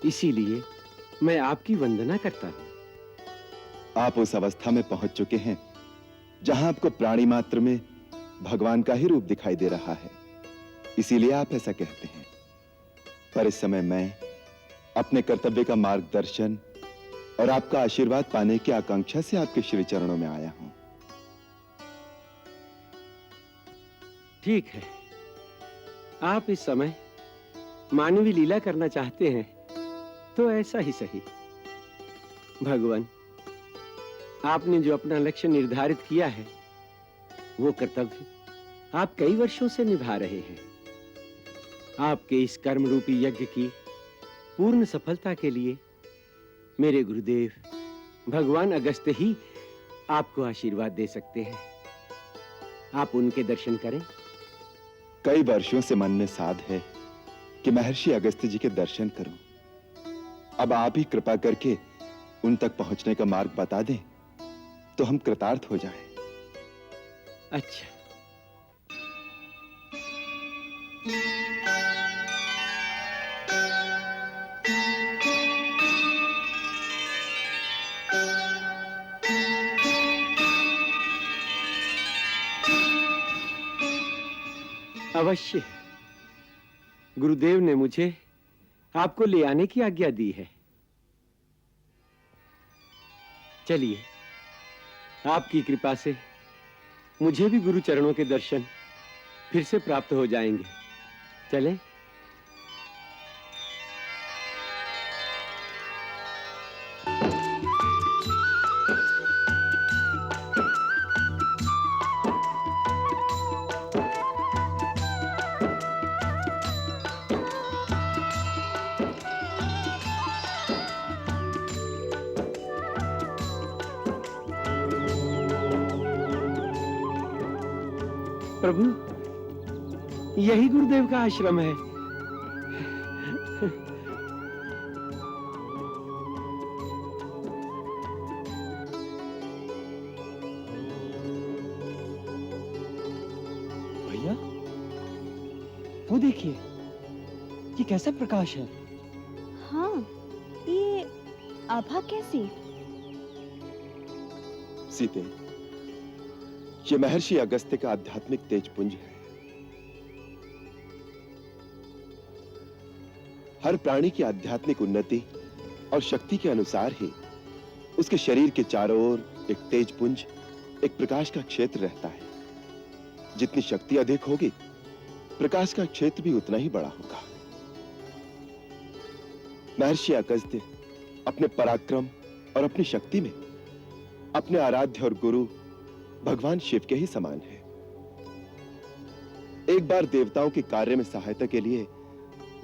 इसीलिए मैं आपकी वंदना करता हूं। आप उस अवस्था में पहुंच चुके हैं जहां आपको प्राणी मात्र में भगवान का ही रूप दिखाई दे रहा है, इसीलिए आप ऐसा कहते हैं। पर इस समय मैं अपने कर्तव्य का मार्गदर्शन और आपका आशीर्वाद पाने की आकांक्षा से आपके श्री चरणों में आया हूं। ठीक है, आप इस समय मानवी लीला करना चाहते हैं तो ऐसा ही सही। भगवान, आपने जो अपना लक्ष्य निर्धारित किया है वो कर्तव्य आप कई वर्षों से निभा रहे हैं। आपके इस कर्म रूपी यज्ञ की पूर्ण सफलता के लिए मेरे गुरुदेव भगवान अगस्त्य ही आपको आशीर्वाद दे सकते हैं। आप उनके दर्शन करें। कई वर्षों से मन में साध है कि महर्षि अगस्त्य जी के दर्शन करूं। अब आप ही कृपा करके उन तक पहुंचने का मार्ग बता दें तो हम कृतार्थ हो जाएं। अच्छा, अवश्य। गुरुदेव ने मुझे आपको ले आने की आज्ञा दी है। चलिए, आपकी कृपा से मुझे भी गुरु चरणों के दर्शन फिर से प्राप्त हो जाएंगे। चलें? प्रभु, यही गुरुदेव का आश्रम है। भैया, वो देखिए, ये कैसा प्रकाश है? हाँ, ये आभा कैसी? सीते, ये महर्षि अगस्त्य का आध्यात्मिक तेजपुंज है। हर प्राणी की आध्यात्मिक उन्नति और शक्ति के अनुसार ही उसके शरीर के चारों ओर एक तेजपुंज, एक प्रकाश का क्षेत्र रहता है। जितनी शक्ति अधिक होगी, प्रकाश का क्षेत्र भी उतना ही बड़ा होगा। महर्षि अगस्त्य अपने पराक्रम और अपनी शक्ति में अपने आराध्य और गुरु भगवान शिव के ही समान है। एक बार देवताओं के कार्य में सहायता के लिए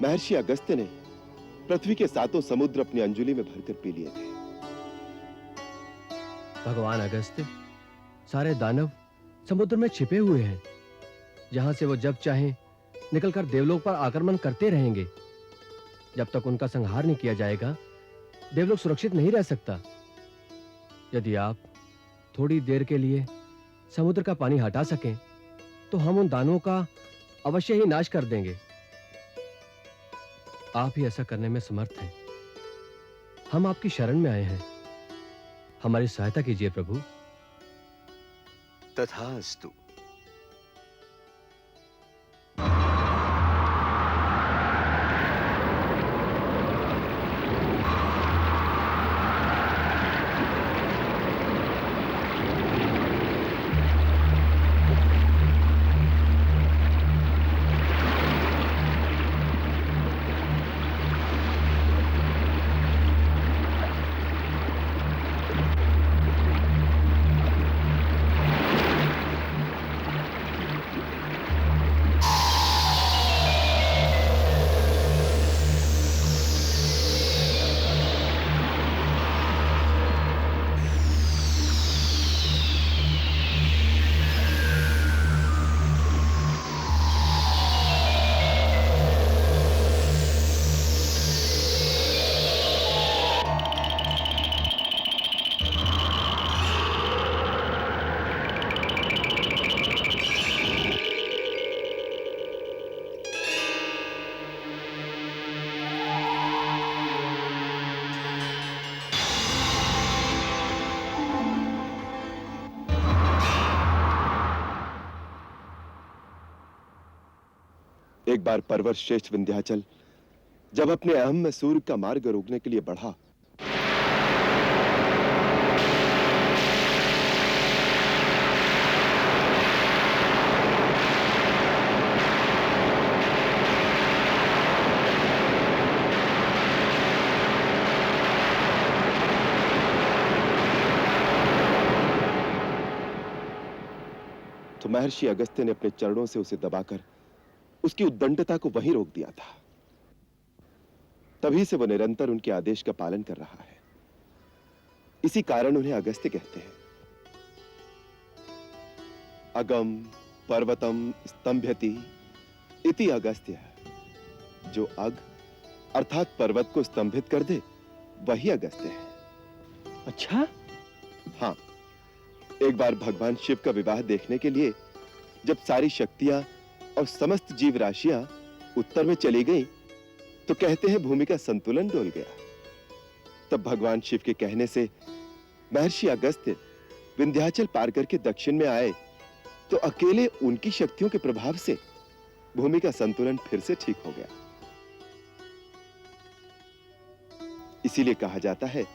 महर्षि अगस्त्य ने पृथ्वी के 7 समुद्र अपनी अंजुली में भरकर पी लिए थे। भगवान अगस्त्य सारे दानव समुद्र में छिपे हुए हैं, जहां से वो जब चाहें निकलकर देवलोक पर आक्रमण करते रहेंगे। जब तक उनका संहार नहीं किया जाएगा, देवलोक सुरक्षित नहीं रह सकता। यदि आप थोड़ी देर के लिए समुद्र का पानी हटा सकें, तो हम उन दानवों का अवश्य ही नाश कर देंगे। आप ही ऐसा करने में समर्थ हैं। हम आपकी शरण में आए हैं, हमारी सहायता कीजिए प्रभु। तथास्तु। एक बार पर्वत श्रेष्ठ विंध्याचल जब अपने अहम में सूर्य का मार्ग रोकने के लिए बढ़ा, तो महर्षि अगस्त्य ने अपने चरणों से उसे दबाकर उसकी उद्दंडता को वहीं रोक दिया था। तभी से वो निरंतर उनके आदेश का पालन कर रहा है। इसी कारण उन्हें अगस्त्य कहते हैं। अगम पर्वतम स्तंभयति इति अगस्त्य। जो अग अर्थात पर्वत को स्तंभित कर दे वही अगस्त्य है। अच्छा? हाँ, एक बार भगवान शिव का विवाह देखने के लिए जब सारी शक्तियां और समस्त जीव राशियां उत्तर में चली गईं, तो कहते हैं भूमि का संतुलन डोल गया। तब भगवान शिव के कहने से महर्षि अगस्त्य विंध्याचल पार करके दक्षिण में आए, तो अकेले उनकी शक्तियों के प्रभाव से भूमि का संतुलन फिर से ठीक हो गया। इसीलिए कहा जाता है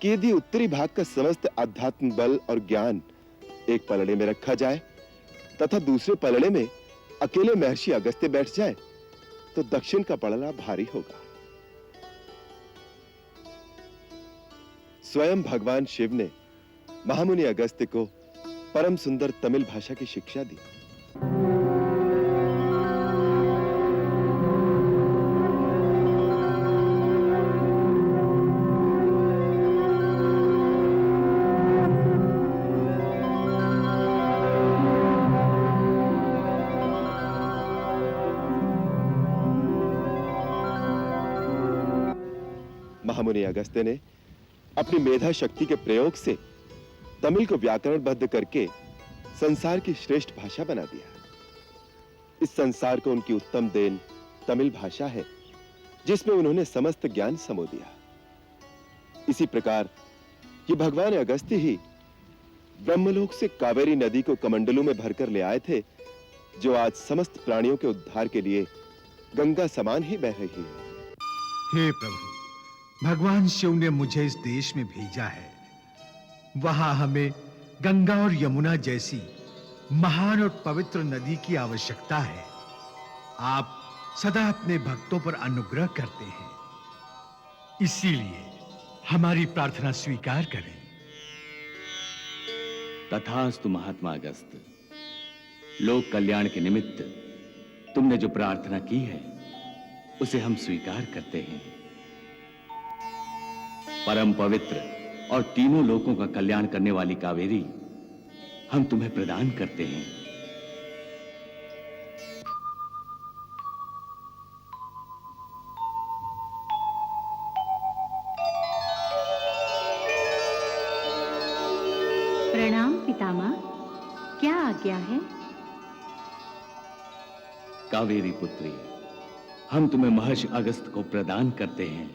कि यदि उत्तरी भाग का समस्त आध्यात्म बल और ज्ञान एक पलड़े में रखा जाए तथा दूसरे पलड़े में अकेले महर्षि अगस्त्य बैठ जाए, तो दक्षिण का पलड़ा भारी होगा। स्वयं भगवान शिव ने महामुनि अगस्त्य को परम सुंदर तमिल भाषा की शिक्षा दी। महामुनि अगस्त्य ने अपनी मेधा शक्ति के प्रयोग से तमिल को व्याकरणबद्ध करके संसार की श्रेष्ठ भाषा बना दिया। इस संसार को उनकी उत्तम देन तमिल भाषा है, जिसमें उन्होंने समस्त ज्ञान समो दिया। इसी प्रकार ये भगवान अगस्त्य ही ब्रह्मलोक से कावेरी नदी को कमंडलू में भरकर ले आए थे, जो आज समस्त प्राणियों के उद्धार के लिए गंगा समान ही बह रही है। हे प्रभु, भगवान शिव ने मुझे इस देश में भेजा है। वहां हमें गंगा और यमुना जैसी महान और पवित्र नदी की आवश्यकता है। आप सदा अपने भक्तों पर अनुग्रह करते हैं, इसीलिए हमारी प्रार्थना स्वीकार करें। तथास्तु महात्मा अगस्त। लोक कल्याण के निमित्त तुमने जो प्रार्थना की है उसे हम स्वीकार करते हैं। परम पवित्र और तीनों लोकों का कल्याण करने वाली कावेरी हम तुम्हें प्रदान करते हैं। प्रणाम पितामह, क्या आज्ञा है? कावेरी पुत्री, हम तुम्हें महर्षि अगस्त को प्रदान करते हैं।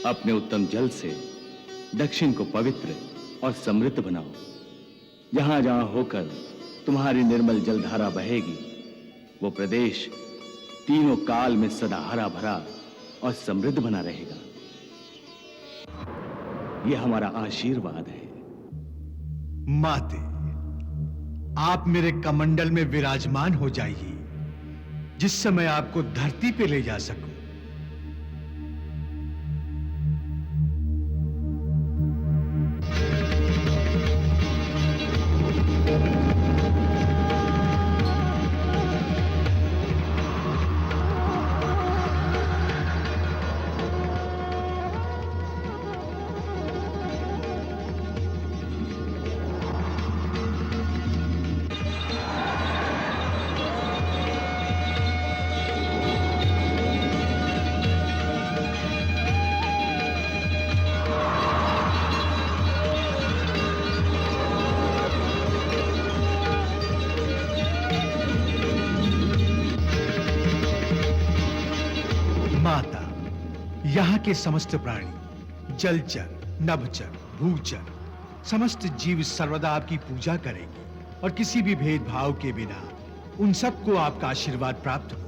अपने उत्तम जल से दक्षिण को पवित्र और समृद्ध बनाओ। जहां जहां होकर तुम्हारी निर्मल जलधारा बहेगी, वो प्रदेश तीनों काल में सदा हरा भरा और समृद्ध बना रहेगा। यह हमारा आशीर्वाद है। माते, आप मेरे कमंडल में विराजमान हो जाइए, जिससे मैं आपको धरती पे ले जा सकूं। यहाँ के समस्त प्राणी, जलचर, नभचर, भूचर, समस्त जीव सर्वदा आपकी पूजा करेंगे और किसी भी भेदभाव के बिना उन सबको आपका आशीर्वाद प्राप्त हो।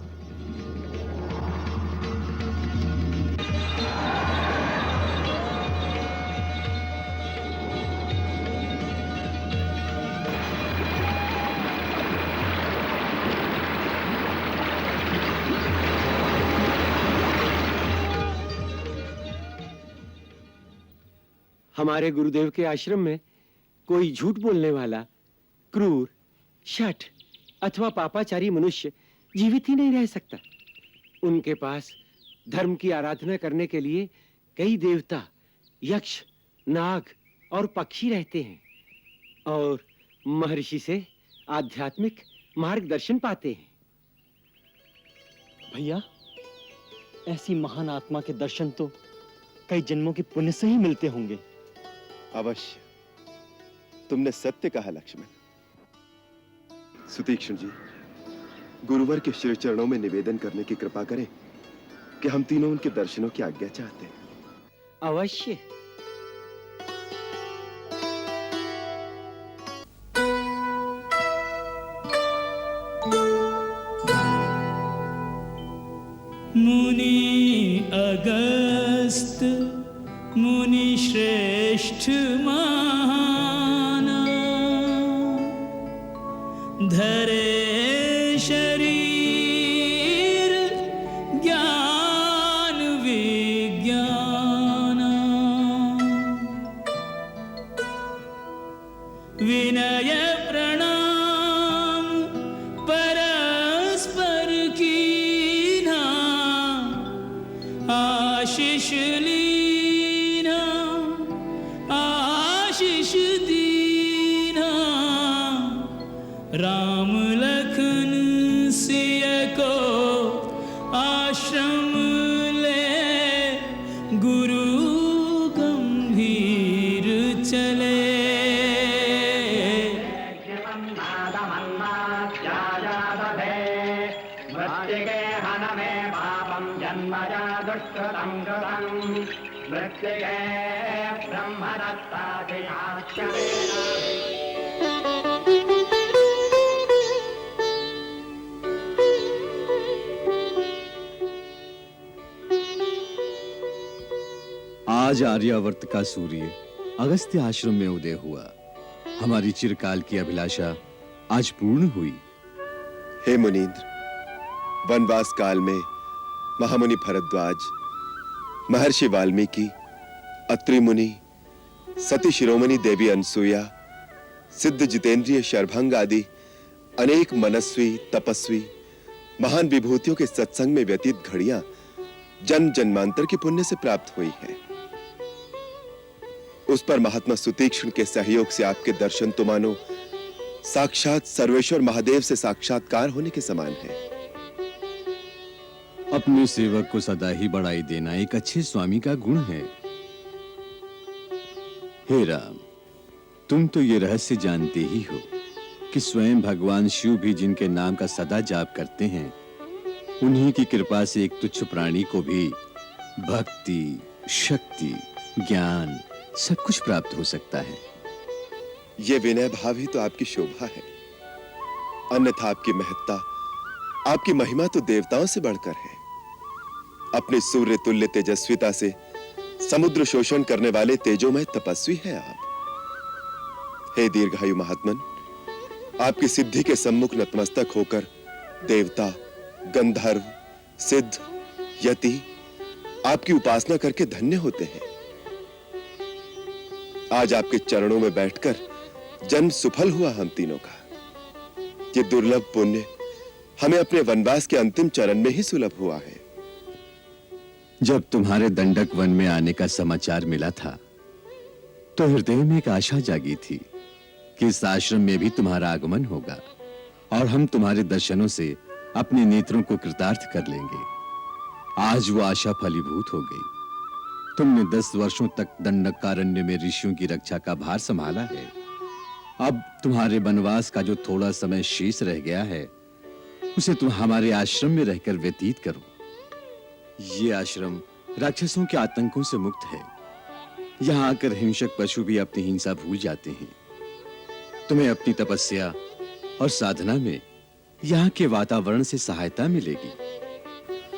हमारे गुरुदेव के आश्रम में कोई झूठ बोलने वाला, क्रूर, शठ अथवा पापाचारी मनुष्य जीवित ही नहीं रह सकता। उनके पास धर्म की आराधना करने के लिए कई देवता, यक्ष, नाग और पक्षी रहते हैं और महर्षि से आध्यात्मिक मार्गदर्शन पाते हैं। भैया, ऐसी महान आत्मा के दर्शन तो कई जन्मों के पुण्य से ही मिलते होंगे। अवश्य, तुमने सत्य कहा लक्ष्मण। सुतीक्ष्ण जी, गुरुवर के श्री चरणों में निवेदन करने की कृपा करें कि हम तीनों उनके दर्शनों की आज्ञा चाहते हैं। अवश्य। मुनि अगस्त मुनि श्रेष्ठ महान, धरे शरीर ज्ञान विज्ञान, विनय प्रणाम परस्पर कीन्हा, आशीष लीना आशीष दीना, राम लखन सिय को आश्रम ले, गुरु गंभीर चले। आज आर्यावर्त का सूर्य अगस्त्य आश्रम में उदय हुआ। हमारी चिरकाल की अभिलाषा आज पूर्ण हुई। हे मुनीन्द्र, वनवास काल में महामुनि भरद्वाज, महर्षि वाल्मीकि, अत्रि मुनि, सती शिरोमणि देवी अनसुया, सिद्ध जितेंद्रिय शरभंग आदि अनेक मनस्वी, तपस्वी, महान विभूतियों के सत्संग में व्यतीत घड़ियां जन्म जन्मांतर के पुण्य से प्राप्त हुई हैं। उस पर महात्मा सुतीक्ष्ण के सहयोग से आपके दर्शन तो मानो साक्षात सर्वेश्वर महादेव से साक्षात्कार होने के समान है। अपने सेवक को सदा ही बढ़ाई देना एक अच्छे स्वामी का गुण है। हे राम, तुम तो ये रहस्य जानते ही हो कि स्वयं भगवान शिव भी जिनके नाम का सदा जाप करते हैं, उन्हीं की कृपा से एक तुच्छ प्राणी को भी भक्ति, शक्ति, ज्ञान सब कुछ प्राप्त हो सकता है। ये विनय भाव ही तो आपकी शोभा है। अन्यथा आपकी महत्ता, आपकी महिमा तो देवताओं से बढ़कर है। अपने सूर्य तुल्य तेजस्विता से समुद्र शोषण करने वाले तेजोमय तपस्वी हैं आप। हे दीर्घायु महात्मन, आपकी सिद्धि के सम्मुख नतमस्तक होकर देवता, गंधर्व, सिद्ध, यति आपकी उपासना करके धन्य होते हैं। आज आपके चरणों में बैठकर जन्म सफल हुआ हम तीनों का। ये दुर्लभ पुण्य हमें अपने वनवास के अंतिम चरण में ही सुलभ हुआ है। जब तुम्हारे दंडक वन में आने का समाचार मिला था, तो हृदय में एक आशा जागी थी कि इस आश्रम में भी तुम्हारा आगमन होगा और हम तुम्हारे दर्शनों से अपने नेत्रों को कृतार्थ कर लेंगे। आज वो आशा फलीभूत हो गई। तुमने 10 वर्षों तक दंडकारण्य में ऋषियों की रक्षा का भार संभाला है। अब तुम्हारे वनवास का जो थोड़ा समय शेष रह गया है, उसे तुम हमारे आश्रम में रहकर व्यतीत करो। ये आश्रम राक्षसों के आतंकों से मुक्त है। यहाँ आकर हिंसक पशु भी अपनी हिंसा भूल जाते हैं। तुम्हें अपनी तपस्या और साधना में यहाँ के वातावरण से सहायता मिलेगी।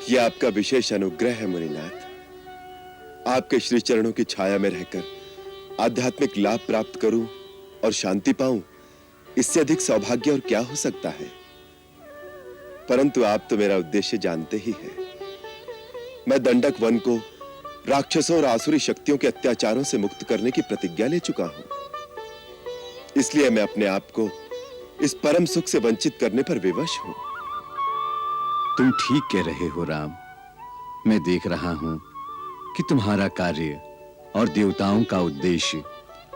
यह आपका विशेष अनुग्रह है मुनिनाथ। आपके श्री चरणों की छाया में रहकर आध्यात्मिक लाभ प्राप्त करूं और शांति पाऊं, इससे अधिक सौभाग्य और क्या हो सकता है। परंतु आप तो मेरा उद्देश्य जानते ही हैं। मैं दंडक वन को राक्षसों और आसुरी शक्तियों के अत्याचारों से मुक्त करने की प्रतिज्ञा ले चुका हूं। इसलिए मैं अपने आप को इस परम सुख से वंचित करने पर विवश हूं। तुम ठीक कह रहे हो राम। मैं देख रहा हूं कि तुम्हारा कार्य और देवताओं का उद्देश्य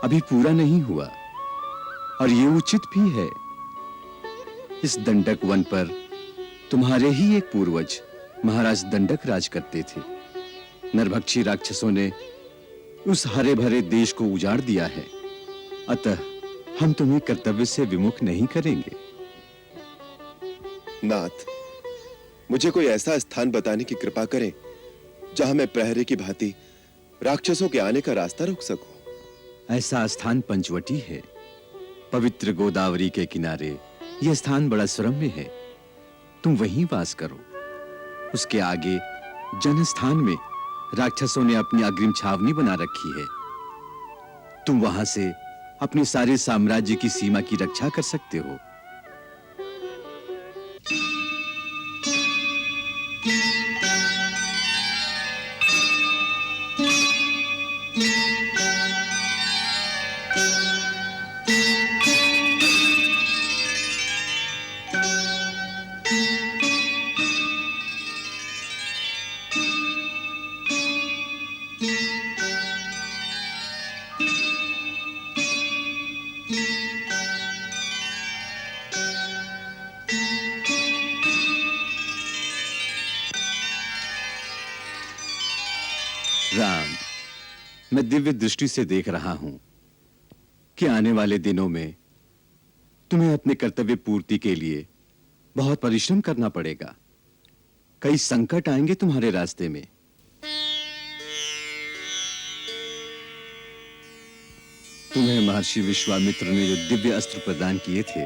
अभी पूरा नहीं हुआ, और ये उचित भी है। इस दंडक वन पर तुम्हारे ही एक पूर्वज महाराज दंडक राज करते थे। नरभक्षी राक्षसों ने उस हरे भरे देश को उजाड़ दिया है, अतः हम तुम्हें कर्तव्य से विमुख नहीं करेंगे। नाथ, मुझे कोई ऐसा स्थान बताने की कृपा करें जहां मैं प्रहरी की भांति राक्षसों के आने का रास्ता रोक सकूं। ऐसा स्थान पंचवटी है, पवित्र गोदावरी के किनारे। यह स्थान बड़ा सुरम्य है, तुम वहीं वास करो। उसके आगे जनस्थान में राक्षसों ने अपनी अग्रिम छावनी बना रखी है। तुम वहां से अपने सारे साम्राज्य की सीमा की रक्षा कर सकते हो। राम, मैं दिव्य दृष्टि से देख रहा हूं कि आने वाले दिनों में तुम्हें अपने कर्तव्य पूर्ति के लिए बहुत परिश्रम करना पड़ेगा। कई संकट आएंगे तुम्हारे रास्ते में। तुम्हें महर्षि विश्वामित्र ने जो दिव्य अस्त्र प्रदान किए थे,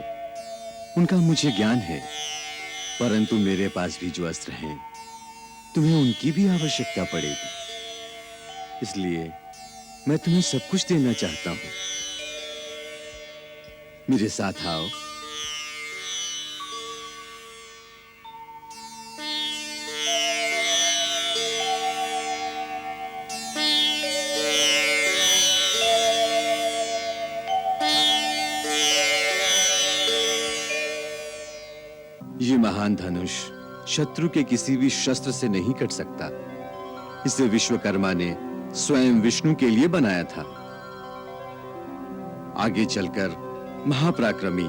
उनका मुझे ज्ञान है, परंतु मेरे पास भी जो अस्त्र हैं, तुम्हें उनकी भी आवश्यकता पड़ेगी। इसलिए मैं तुम्हें सब कुछ देना चाहता हूं। मेरे साथ आओ। ये महान धनुष शत्रु के किसी भी शस्त्र से नहीं कट सकता। इसे विश्वकर्मा ने स्वयं विष्णु के लिए बनाया था। आगे चलकर महापराक्रमी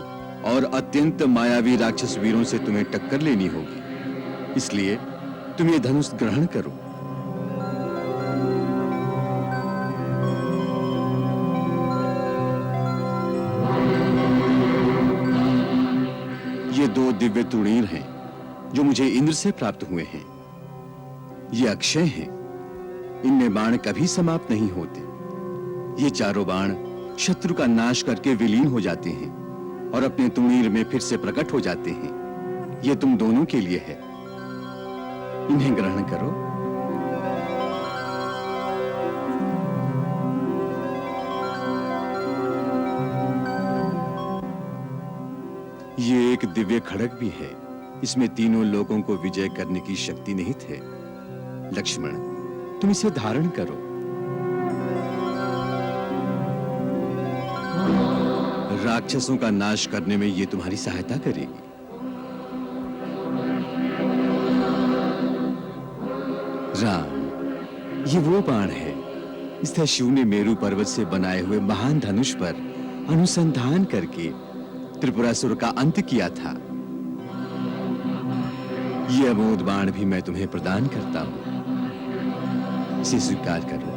और अत्यंत मायावी राक्षस वीरों से तुम्हें टक्कर लेनी होगी। इसलिए तुम ये धनुष ग्रहण करो। ये दो दिव्य तुणीर हैं जो मुझे इंद्र से प्राप्त हुए हैं। ये अक्षय हैं, इनमें बाण कभी समाप्त नहीं होते। ये चारों बाण शत्रु का नाश करके विलीन हो जाते हैं और अपने तुणीर में फिर से प्रकट हो जाते हैं। ये तुम दोनों के लिए है, इन्हें ग्रहण करो। ये एक दिव्य खड्ग भी है। इसमें तीनों लोगों को विजय करने की शक्ति निहित है। लक्ष्मण, तुम इसे धारण करो। राक्षसों का नाश करने में ये तुम्हारी सहायता करेगी। राम, ये वो बाण है जिससे शिव ने मेरु पर्वत से बनाए हुए महान धनुष पर अनुसंधान करके त्रिपुरासुर का अंत किया था। ये अमोद बाण भी मैं तुम्हें प्रदान करता हूं, इसे स्वीकार करो।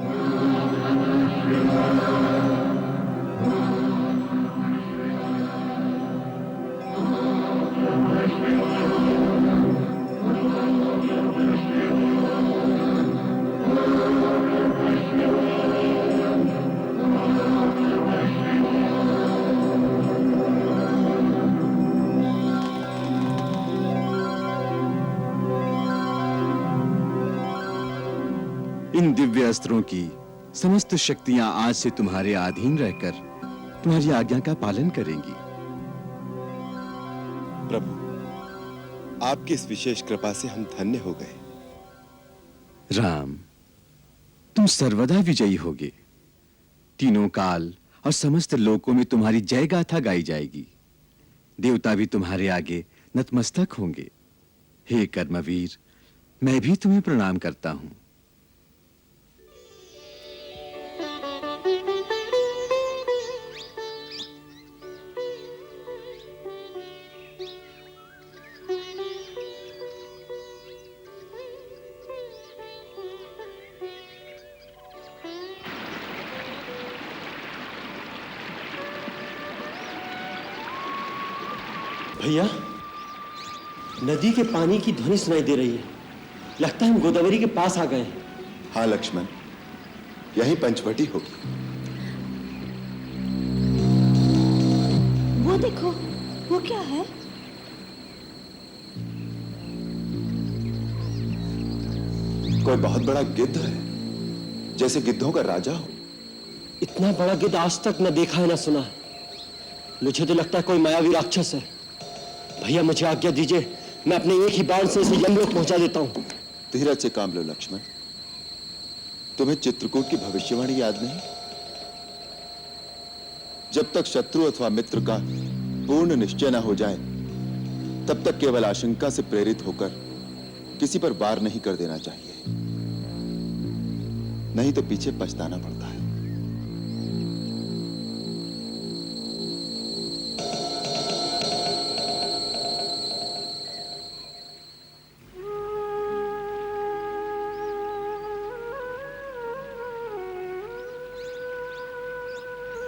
इन दिव्य अस्त्रों की समस्त शक्तियां आज से तुम्हारे अधीन रहकर तुम्हारी आज्ञा का पालन करेंगी। प्रभु, आपकी इस विशेष कृपा से हम धन्य हो गए। राम, तुम सर्वदा विजयी होगे। तीनों काल और समस्त लोकों में तुम्हारी जय गाथा गाई जाएगी। देवता भी तुम्हारे आगे नतमस्तक होंगे। हे कर्मवीर, मैं भी तुम्हें प्रणाम करता हूं। भैया, नदी के पानी की ध्वनि सुनाई दे रही है। लगता है हम गोदावरी के पास आ गए हैं। हाँ लक्ष्मण, यही पंचवटी होगी। वो देखो, वो क्या है? कोई बहुत बड़ा गिद्ध है, जैसे गिद्धों का राजा हो। इतना बड़ा गिद्ध आज तक न देखा है न सुना है। मुझे तो लगता है कोई मायावी राक्षस है। भैया, मुझे आज्ञा दीजिए, मैं अपने एक ही बाण से इसे यमलोक पहुंचा देता हूं। धीरज से काम लो लक्ष्मण। तुम्हें चित्रकूट की भविष्यवाणी याद नहीं? जब तक शत्रु अथवा मित्र का पूर्ण निश्चय न हो जाए, तब तक केवल आशंका से प्रेरित होकर किसी पर वार नहीं कर देना चाहिए, नहीं तो पीछे पछताना पड़ता है।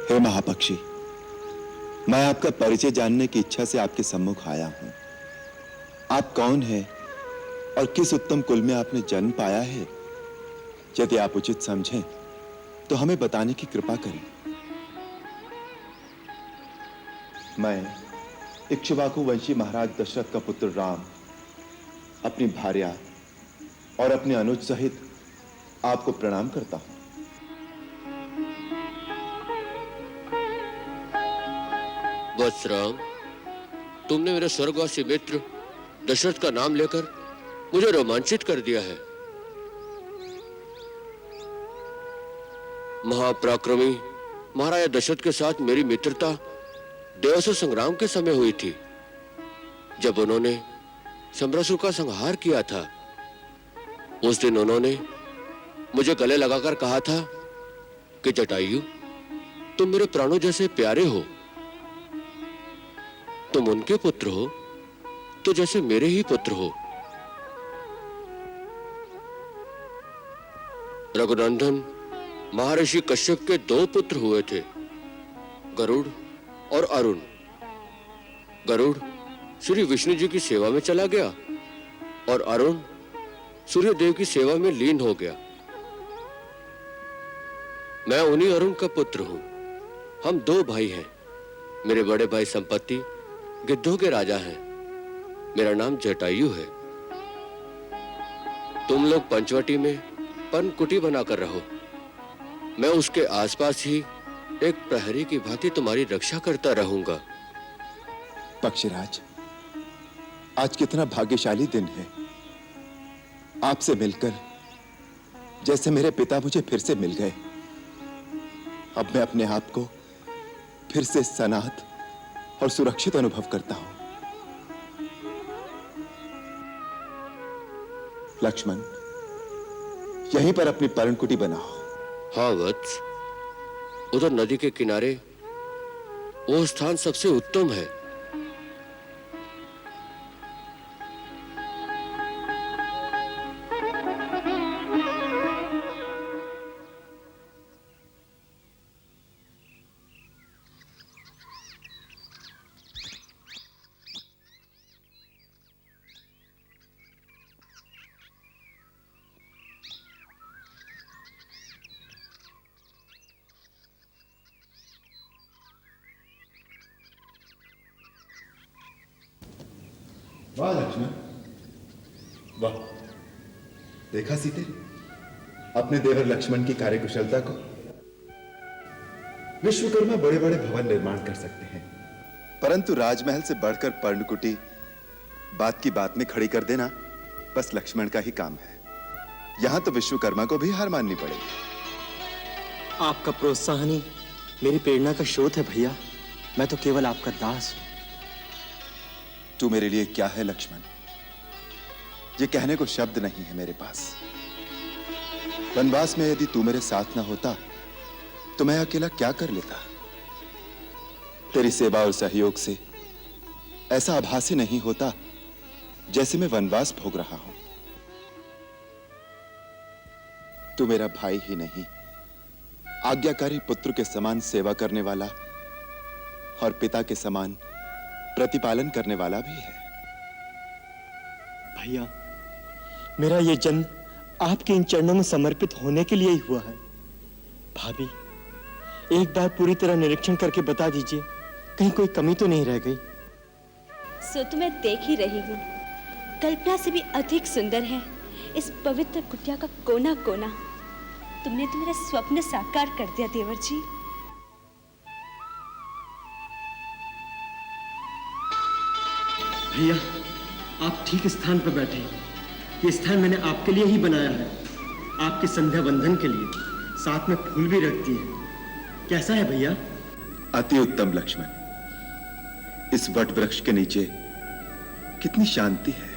हे महापक्षी, मैं आपका परिचय जानने की इच्छा से आपके सम्मुख आया हूं। आप कौन हैं और किस उत्तम कुल में आपने जन्म पाया है? यदि आप उचित समझें तो हमें बताने की कृपा करें। मैं इक्ष्वाकु वंशी महाराज दशरथ का पुत्र राम, अपनी भार्या और अपने अनुज सहित आपको प्रणाम करता हूं। वत्स राम, तुमने मेरे स्वर्गवासी मित्र दशरथ का नाम लेकर मुझे रोमांचित कर दिया है। महापराक्रमी महाराजा दशरथ के साथ मेरी मित्रता देवासुर संग्राम के समय हुई थी, जब उन्होंने सम्रासुर का संहार किया था। उस दिन उन्होंने मुझे गले लगाकर कहा था कि जटायु, तुम मेरे प्राणों जैसे प्यारे हो। तुम उनके पुत्र हो तो जैसे मेरे ही पुत्र हो। रघुनंदन महर्षि कश्यप के 2 पुत्र हुए थे, गरुड़ और अरुण। गरुड़ श्री विष्णु जी की सेवा में चला गया और अरुण सूर्य देव की सेवा में लीन हो गया। मैं उन्हीं अरुण का पुत्र हूं। हम 2 भाई हैं। मेरे बड़े भाई संपत्ति गिद्धों के राजा हैं। मेरा नाम जटायु है। तुम लोग पंचवटी में पन कुटी बनाकर रहो। मैं उसके आसपास ही एक प्रहरी की भांति तुम्हारी रक्षा करता रहूंगा। पक्षीराज, आज कितना भाग्यशाली दिन है। आपसे मिलकर जैसे मेरे पिता मुझे फिर से मिल गए। अब मैं अपने आप को फिर से सनाथ और सुरक्षित अनुभव करता हूं। लक्ष्मण, यहीं पर अपनी पर्णकुटी बनाओ। हाँ वत्स, उधर नदी के किनारे वो स्थान सबसे उत्तम है। वाह लक्ष्मण, वाह। देखा सीते, अपने देवर लक्ष्मण की कार्यकुशलता को। विश्वकर्मा बड़े बड़े भवन निर्माण कर सकते हैं, परंतु राजमहल से बढ़कर पर्णकुटी बात की बात में खड़ी कर देना बस लक्ष्मण का ही काम है। यहां तो विश्वकर्मा को भी हार माननी पड़ेगी। आपका प्रोत्साहन ही मेरी प्रेरणा का स्रोत है भैया। मैं तो केवल आपका दास हूं। तू मेरे लिए क्या है लक्ष्मण, ये कहने को शब्द नहीं है मेरे पास। वनवास में यदि तू मेरे साथ ना होता तो मैं अकेला क्या कर लेता। तेरी सेवा और सहयोग से ऐसा आभास ही नहीं होता जैसे मैं वनवास भोग रहा हूं। तू मेरा भाई ही नहीं, आज्ञाकारी पुत्र के समान सेवा करने वाला और पिता के समान प्रतिपालन करने वाला भी है। भैया, मेरा ये जन्म आपके इन चरणों में समर्पित होने के लिए ही हुआ है। भाभी, एक बार पूरी तरह निरीक्षण करके बता दीजिए, कहीं कोई कमी तो नहीं रह गई। सो तो मैं देख ही रही हूँ, कल्पना से भी अधिक सुंदर है इस पवित्र कुटिया का कोना कोना। तुमने तो मेरा स्वप्न साकार कर दिया देवर जी। भैया, आप ठीक स्थान पर बैठे हैं। ये स्थान मैंने आपके लिए ही बनाया है, आपके संध्या बंधन के लिए। साथ में फूल भी रख दिए। कैसा है भैया? अति उत्तम लक्ष्मण। इस वट वृक्ष के नीचे कितनी शांति है।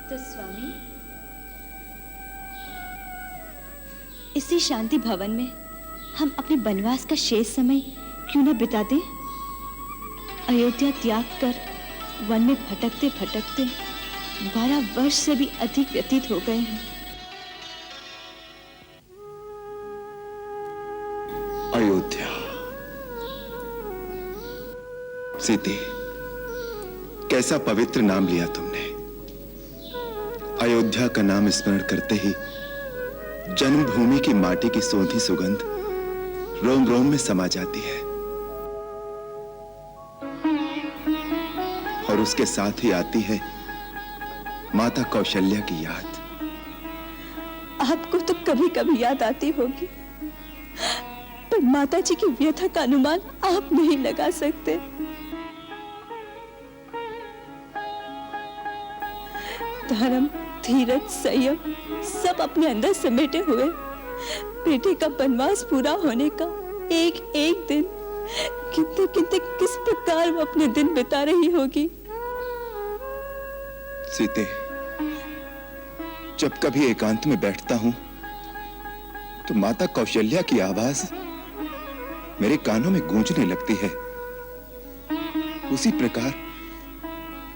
तो स्वामी, इसी शांति भवन में हम अपने वनवास का शेष समय क्यों न बिता दें? अयोध्या त्याग कर वन में भटकते भटकते 12 वर्ष से भी अधिक व्यतीत हो गए हैं। अयोध्या। सीते, कैसा पवित्र नाम लिया तुमने। अयोध्या का नाम स्मरण करते ही जन्मभूमि की माटी की सोंधी सुगंध रोम रोम में समा जाती है और उसके साथ ही आती है माता कौशल्या की याद। आपको तो कभी कभी याद आती होगी, पर माता जी की व्यथा का अनुमान आप नहीं लगा सकते। धर्म, धीरज, संयम सब अपने अंदर समेटे हुए बेटे का वनवास पूरा होने का एक एक दिन कितने कितने किस प्रकार वो अपने दिन बिता रही होगी। सीते, जब कभी एकांत में बैठता हूं तो माता कौशल्या की आवाज मेरे कानों में गूंजने लगती है, उसी प्रकार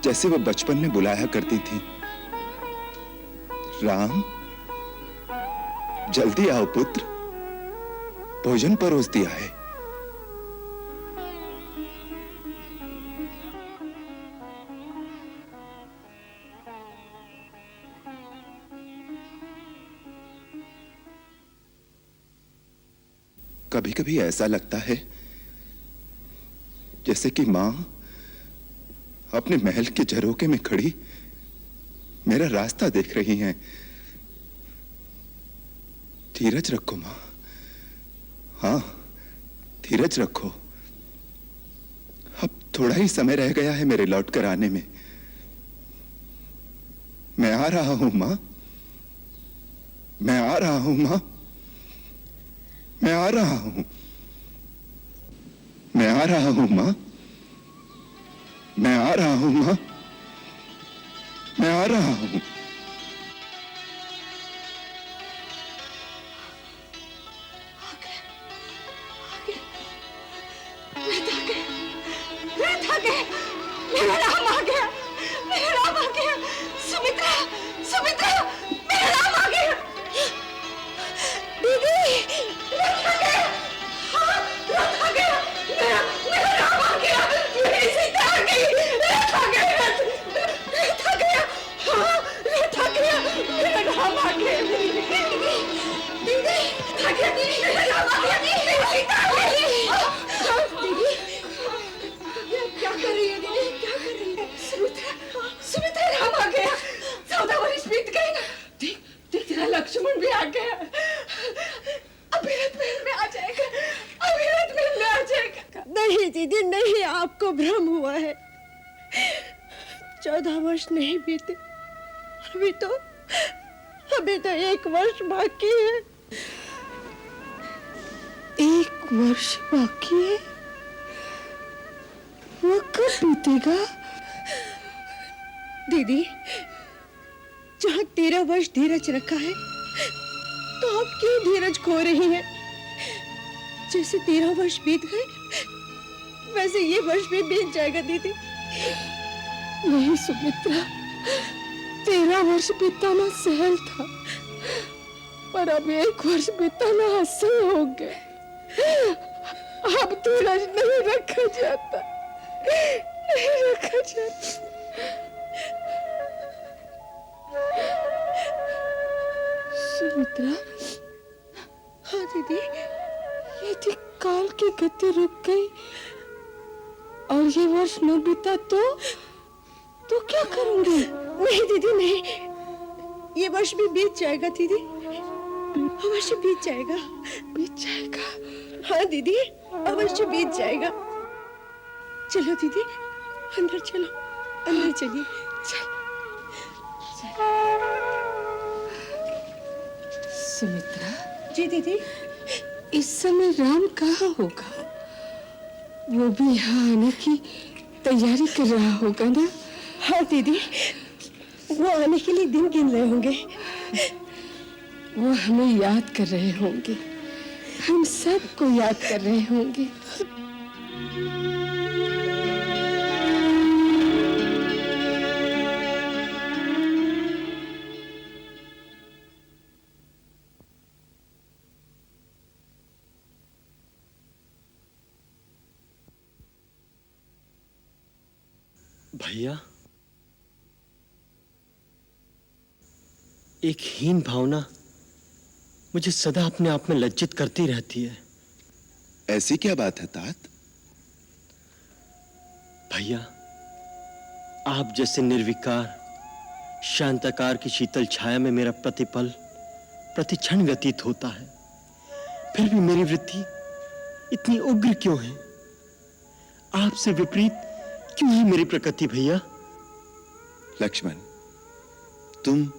जैसे वो बचपन में बुलाया करती थी। राम, जल्दी आओ पुत्र, भोजन परोस दिया है। कभी कभी ऐसा लगता है जैसे कि मां अपने महल के झरोखे में खड़ी मेरा रास्ता देख रही हैं। धीरज रखो मां, हाँ धीरज रखो। अब थोड़ा ही समय रह गया है मेरे लौट कर आने में। मैं आ रहा हूं मां, मैं आ रहा हूं मां, मैं आ रहा हूं, मैं आ रहा हूं मां, मैं आ रहा हूं मां, मैं आ रहा हूं। मेरा राम आ गया, मेरा राम आ गया। सुमित्रा, सुमित्रा, मेरा राम आ गया। दीदी, रथ आ गया, हाँ रथ आ गया, मेरा राम आ गया, मेरी सीता आ गई, रथ आ गया, रथ आ गया, हाँ रथ आ गया, मेरा राम आ गया। दीदी, आ गया, मेरा राम आ गया, मेरी सीता आ गई। दीदी, क्या कर रही है दीदी, क्या कर रही है? सुमित्रा, सुमित्रा राम आ गया, 14 वर्ष बीत गए ना। देख, देख तेरा लक्ष्मण भी आ गया। अभी रात महल में आ जाएगा, अभी रात महल में आ जाएगा। नहीं दीदी नहीं, आपको भ्रम हुआ है। 14 वर्ष नहीं बीते, अभी तो 1 वर्ष बाकी है। 1 वर्ष बाकी है? वो कब बीतेगा? दीदी, जहाँ 13 वर्ष धीरज रखा है, तो आप क्यों धीरज खो रही हैं? जैसे 13 वर्ष बीत गए, वैसे ये वर्ष भी बीत जाएगा दीदी। नहीं सुमित्रा, 13 वर्ष बिताना सहल था, पर अब 1 वर्ष बिताना असह्य हो गया। अब धीरज नहीं रखा जाता, नहीं रखा जाता। सुमित्रा, हाँ दीदी, यदि काल की गति रुक गई और ये वर्ष न बीता तो क्या करूंगी? नहीं दीदी नहीं, ये वर्ष भी बीत जाएगा दीदी, अवश्य बीत जाएगा, बीत जाएगा। हाँ दीदी, अवश्य बीत जाएगा। चलो दीदी, अंदर चलो, अंदर चलिए। सुमित्रा जी दीदी, इस समय राम कहाँ होगा? वो भी यहाँ आने की तैयारी कर रहा होगा ना? हाँ दीदी, वो आने के लिए दिन गिन रहे होंगे। वो हमें याद कर रहे होंगे, हम सबको याद कर रहे होंगे। भैया, एक हीन भावना मुझे सदा अपने आप में लज्जित करती रहती है। ऐसी क्या बात है तात? भैया, आप जैसे निर्विकार शांताकार की शीतल छाया में मेरा प्रतिपल प्रतिक्षण व्यतीत होता है, फिर भी मेरी वृत्ति इतनी उग्र क्यों है? आपसे विपरीत क्यों है मेरी प्रकृति भैया? लक्ष्मण, तुम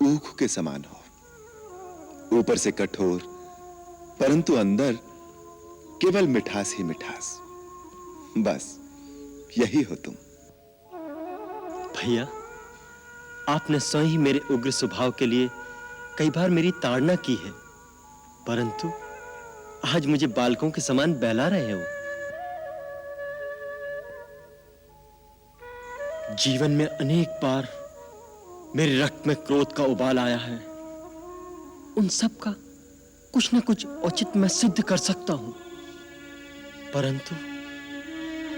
ऊख के समान हो, ऊपर से कठोर, परंतु अंदर केवल मिठास ही मिठास। बस यही हो तुम। भैया, आपने स्वयं ही मेरे उग्र स्वभाव के लिए कई बार मेरी ताड़ना की है, परंतु आज मुझे बालकों के समान बहला रहे हो। जीवन में अनेक बार मेरे रक्त में क्रोध का उबाल आया है। उन सब का कुछ न कुछ औचित्य मैं सिद्ध कर सकता हूं, परंतु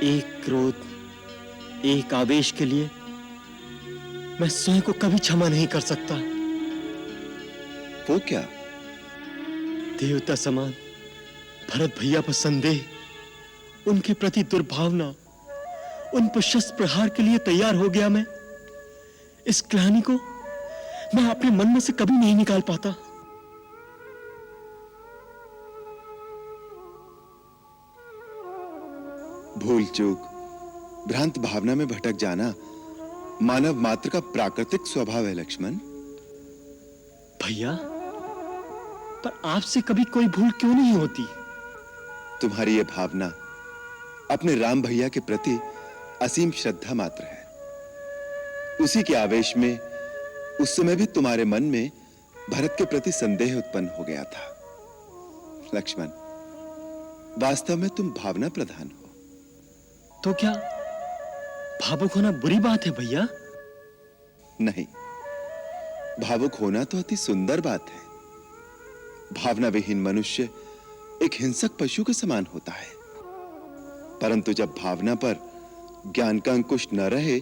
एक क्रोध, एक आवेश के लिए मैं स्वयं को कभी क्षमा नहीं कर सकता। वो क्या? देवता समान भरत भैया पर संदेह, उनके प्रति दुर्भावना, उन पर शस्त्र प्रहार के लिए तैयार हो गया मैं। इस ग्लानि को मैं अपने मन में से कभी नहीं निकाल पाता। भूल चूक, भ्रांत भावना में भटक जाना मानव मात्र का प्राकृतिक स्वभाव है लक्ष्मण। भैया, पर आपसे कभी कोई भूल क्यों नहीं होती? तुम्हारी यह भावना अपने राम भैया के प्रति असीम श्रद्धा मात्र है। उसी के आवेश में उस समय भी तुम्हारे मन में भरत के प्रति संदेह उत्पन्न हो गया था। लक्ष्मण, वास्तव में तुम भावना प्रधान हो। तो क्या भावुक होना बुरी बात है भैया? नहीं, भावुक होना तो अति सुंदर बात है। भावना विहीन मनुष्य एक हिंसक पशु के समान होता है, परंतु जब भावना पर ज्ञान का अंकुश न रहे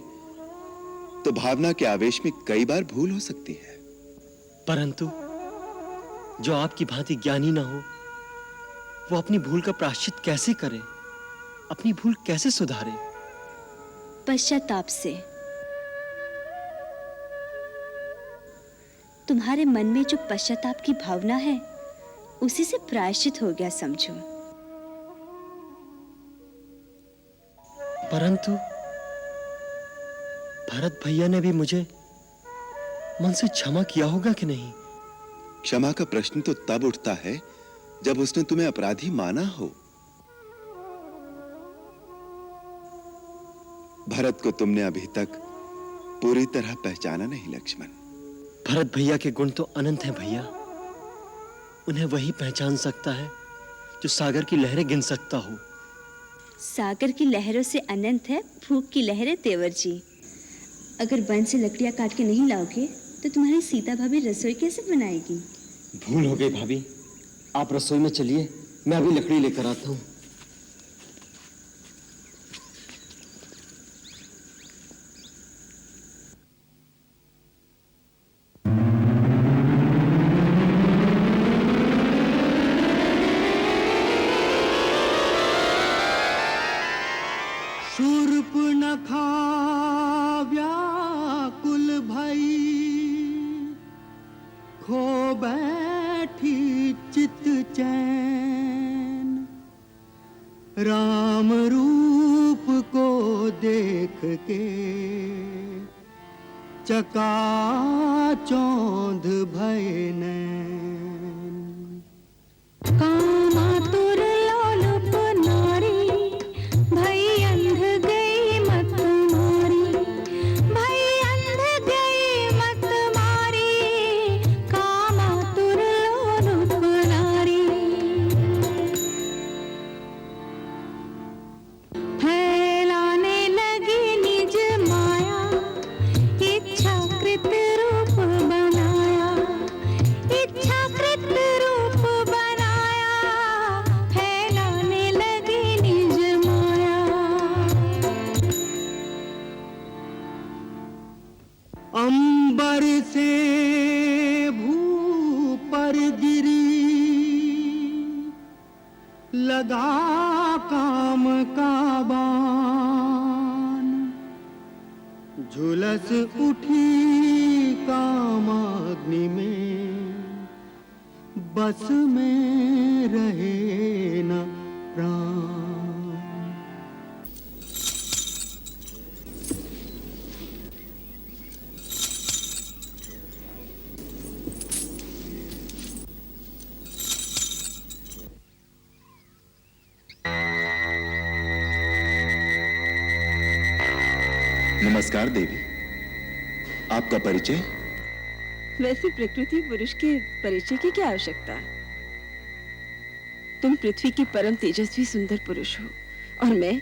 तो भावना के आवेश में कई बार भूल हो सकती है। परंतु जो आपकी भांति ज्ञानी न हो, वो अपनी भूल का प्रायश्चित कैसे करे, अपनी भूल कैसे सुधारे? पश्चाताप से। तुम्हारे मन में जो पश्चाताप की भावना है, उसी से प्रायश्चित हो गया समझो। परंतु भरत भैया ने भी मुझे मन से क्षमा किया होगा कि नहीं? क्षमा का प्रश्न तो तब उठता है जब उसने तुम्हें अपराधी माना हो। भरत को तुमने अभी तक पूरी तरह पहचाना नहीं लक्ष्मण। भरत भैया के गुण तो अनंत हैं भैया। उन्हें वही पहचान सकता है जो सागर की लहरें गिन सकता हो। सागर की लहरों से अनंत है भूख की लहरें तेवर जी। अगर वन से लकड़ियां काट के नहीं लाओगे तो तुम्हारी सीता भाभी रसोई कैसे बनाएगी? भूल हो गई भाभी, आप रसोई में चलिए, मैं अभी लकड़ी लेकर आता हूँ। शूर्पणखा व्याकुल भई खो बैठी चित चैन, राम रूप को देख के चकाचौंध भय नैन। कामातुर लोलुप नारी भई अंध गई मत मारी, भई अंध गई मत मारी, कामातुर लोलुप नारी। फैलाने लगी निज माया, इच्छाकृत रूप बनाया, इच्छाकृत रूप बनाया, फैलाने लगी निज माया। अंबर से भू पर गिरी, लगा काम का बाण, झुलस उठी कामाग्नि में, बस में रहे न प्राण। नमस्कार देवी, आपका परिचय? वैसे प्रकृति पुरुष के परिचय की क्या आवश्यकता? तुम पृथ्वी की परम तेजस्वी सुंदर पुरुष हो और मैं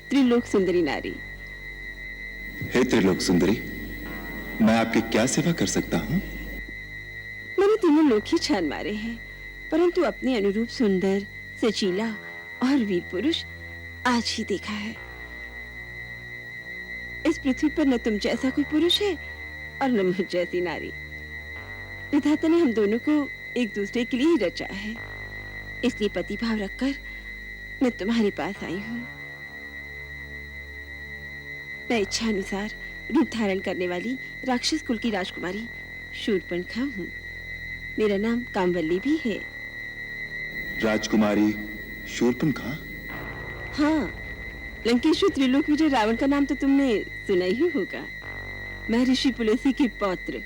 त्रिलोक सुंदरी नारी। हे त्रिलोक सुंदरी, मैं आपकी क्या सेवा कर सकता हूँ? मैंने तीनों लोक ही छान मारे हैं, परंतु अपने अनुरूप सुंदर, सचीला और वीर पुरुष आज ही देखा है। इस पृथ्वी पर न तुम जैसा कोई पुरुष है और न मुझ जैसी नारी। विधाता ने हम दोनों को एक दूसरे के लिए ही रचा है, इसलिए पति भाव रखकर मैं तुम्हारे पास आई हूँ। मैं इच्छा अनुसार रूप धारण करने वाली राक्षस कुल की राजकुमारी शूर्पणखा हूँ। मेरा नाम कामवल्ली भी है। राजकुमारी शूर्पणखा? हाँ, लंकेश्वर त्रिलोक विजय रावण का नाम तो तुमने सुना ही होगा। मैं ऋषि पुलस्त्य के पौत्र,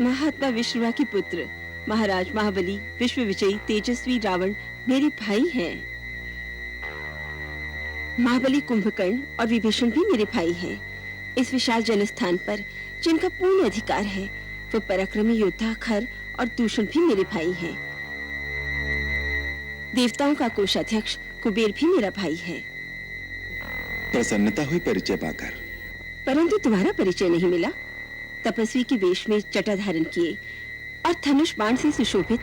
महात्मा विश्रवा के पुत्र, महाराज महाबली विश्व विजयी तेजस्वी रावण मेरे भाई हैं। महाबली कुंभकर्ण और विभीषण भी मेरे भाई हैं। इस विशाल जनस्थान पर जिनका पूर्ण अधिकार है, वो पराक्रमी योद्धा खर और दूषण भी मेरे भाई हैं। देवताओं का कोषाध्यक्ष कुबेर भी मेरा भाई है। प्रसन्नता हुई परिचय पाकर, परंतु तुम्हारा परिचय नहीं मिला। तपस्वी के वेश में जटा धारण किए और धनुष बाण से सुशोभित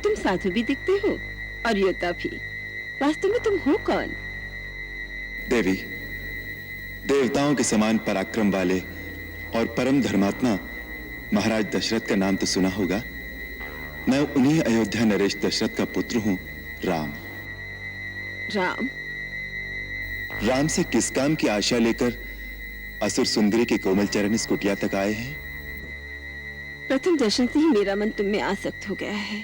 तुम साधु भी दिखते हो और योद्धा भी। वास्तव में तुम हो कौन? देवी, देवताओं के समान पराक्रम वाले और परम धर्मात्मा महाराज दशरथ का नाम तो सुना होगा। मैं उन्हीं अयोध्या नरेश दशरथ का पुत्र हूँ, राम। राम? राम से किस काम की आशा लेकर असुर सुंदरी के कोमल चरण इस कुटिया तक आए हैं? प्रथम दर्शन से ही मेरा मन तुम में आसक्त हो गया है।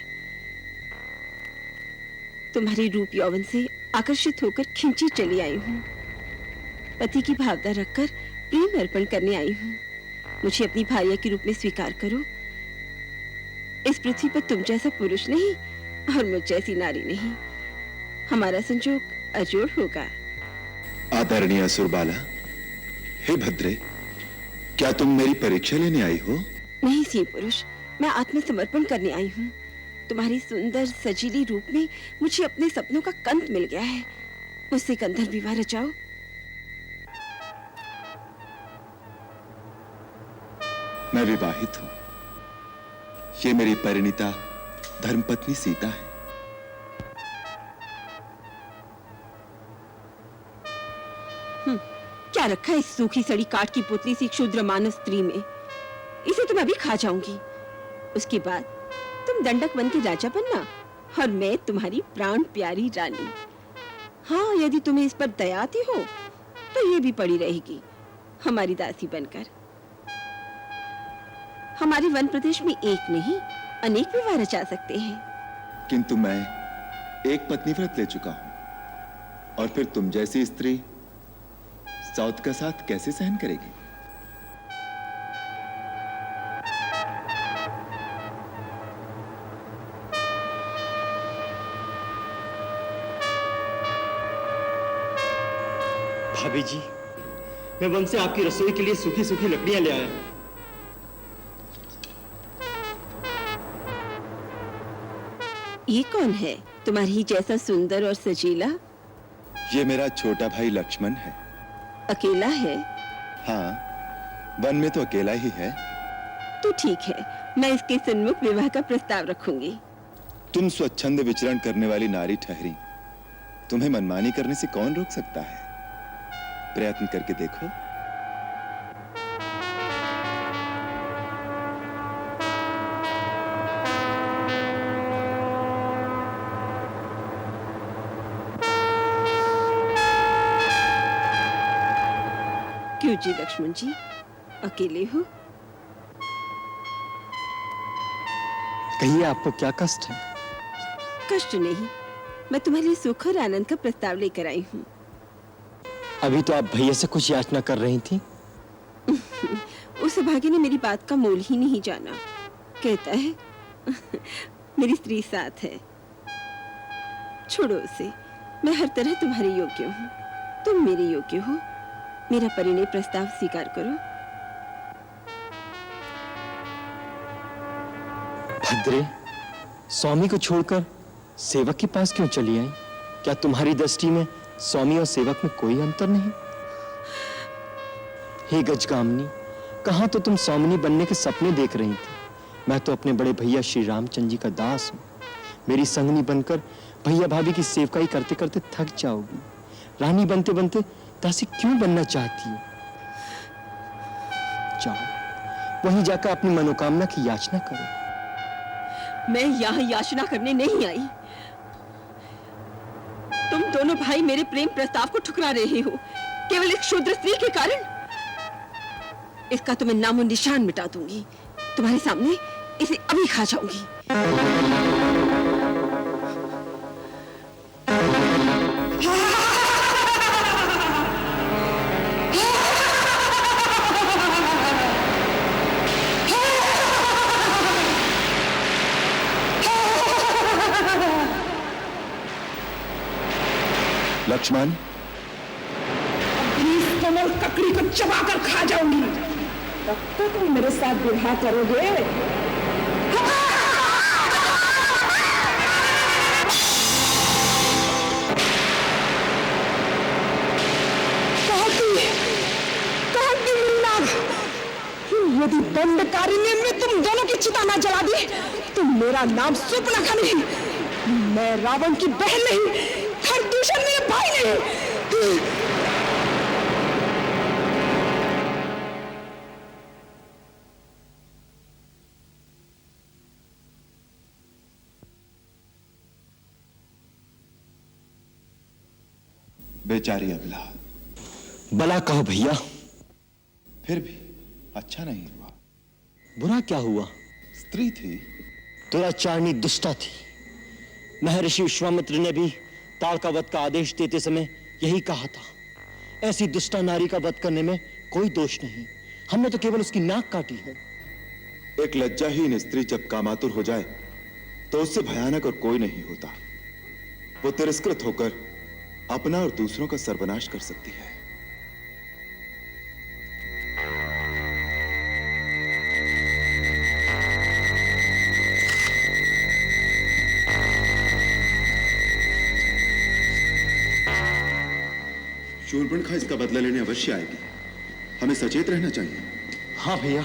तुम्हारे रूप यौवन से आकर्षित होकर खिंची चली आई हूँ। पति की भावना रखकर प्रेम अर्पण करने आई हूँ। मुझे अपनी भार्या के रूप में स्वीकार करो। इस पृथ्वी पर तुम जैसा पुरुष नहीं और मुझ जैसी नारी नहीं। हमारा संजोग अजोड़ होगा। आदरणीय असुरबाला, हे भद्रे, क्या तुम मेरी परीक्षा लेने आई हो? नहीं सी पुरुष, मैं आत्मसमर्पण करने आई हूँ। तुम्हारी सुंदर सजीली रूप में मुझे अपने सपनों का कंत मिल गया है। मुझसे गंधर्व विवाह रचाओ। मैं विवाहित हूँ। ये मेरी परिणीता धर्मपत्नी सीता है। क्या रखा है इस सूखी सड़ी काठ की पुतली सी क्षुद्र मानस स्त्री में? इसे तो मैं भी खा जाऊंगी। उसके बाद तुम दंडक बन के राजा बनना और मैं तुम्हारी प्राण प्यारी रानी। हाँ, यदि तुम्हें इस पर दया आती हो तो ये भी पड़ी रहेगी हमारी दासी बनकर। हमारे वन प्रदेश में एक नहीं अनेक विवाह रचा सकते हैं। किंतु मैं एक पत्नी व्रत ले चुका हूं, और फिर तुम जैसी स्त्री सौत का साथ कैसे सहन करेगी? भाभी जी, मैं वन से आपकी रसोई के लिए सूखी सूखी लकड़ियां ले आया हूं। ये कौन है तुम्हारी ही जैसा सुंदर और सजीला? ये मेरा छोटा भाई लक्ष्मण है। अकेला है? हाँ, वन में तो अकेला ही है। तो ठीक है, मैं इसके सन्मुख विवाह का प्रस्ताव रखूंगी। तुम स्वच्छंद विचरण करने वाली नारी ठहरी, तुम्हें मनमानी करने से कौन रोक सकता है? प्रयत्न करके देखो। क्यों जी लक्ष्मण जी, अकेले हो? कहिए, आपको क्या कष्ट है? कष्ट नहीं, मैं तुम्हारे लिए सुख और आनंद का प्रस्ताव लेकर आई हूँ। अभी तो आप भैया से कुछ याचना कर रही थी। उस भाग्य ने मेरी बात का मोल ही नहीं जाना। कहता है मेरी स्त्री साथ है। छोड़ो उसे, मैं हर तरह तुम्हारे योग्य हूँ, तुम मेरे योग्य हो। मेरा परिणय प्रस्ताव स्वीकार करो। भद्रे, स्वामी को छोड़कर सेवक के पास क्यों चली आई? क्या तुम्हारी दृष्टि में स्वामी और सेवक में कोई अंतर नहीं? हे गजगामिनी, कहाँ तो तुम स्वामिनी बनने के सपने देख रही थी। मैं तो अपने बड़े भैया श्री रामचंद्र जी का दास हूँ। मेरी संगनी बनकर भैया भाभी की सेवकाई करते करते थक जाओगी। रानी बनते बनते दासी क्यों बनना चाहती हो? जाओ, वहीं जाकर अपनी मनोकामना की याचना करो। मैं यहाँ याचना करने नहीं आई। तुम दोनों भाई मेरे प्रेम प्रस्ताव को ठुकरा रहे हो केवल एक क्षुद्र स्त्री के कारण। इसका तो मैं नामो निशान मिटा दूंगी। तुम्हारे सामने इसे अभी खा जाऊंगी। लक्ष्मण, अपनी इस कमल ककड़ी को चबाकर खा जाऊंगी। तब तक तुम मेरे साथ विवाह करोगे? यदि दंडकारिणी में तुम दोनों की चिता न जला दी तो मेरा नाम सुपनखा नहीं, मैं रावण की बहन नहीं, खरदूषण मेरे भाई नहीं। बेचारी अबला। भला कहो भैया। फिर भी अच्छा नहीं हुआ। बुरा क्या हुआ? स्त्री थी। दुराचारणी दुष्टा थी। महर्षि विश्वामित्र ने भी ताड़का वध का आदेश देते समय यही कहा था। ऐसी दुष्टा नारी का वध करने में कोई दोष नहीं, हमने तो केवल उसकी नाक काटी है। एक लज्जाहीन स्त्री जब कामातुर हो जाए तो उससे भयानक और कोई नहीं होता। वो तिरस्कृत होकर अपना और दूसरों का सर्वनाश कर सकती है। शूर्पणखा इसका बदला लेने अवश्य आएगी, हमें सचेत रहना चाहिए। हाँ भैया,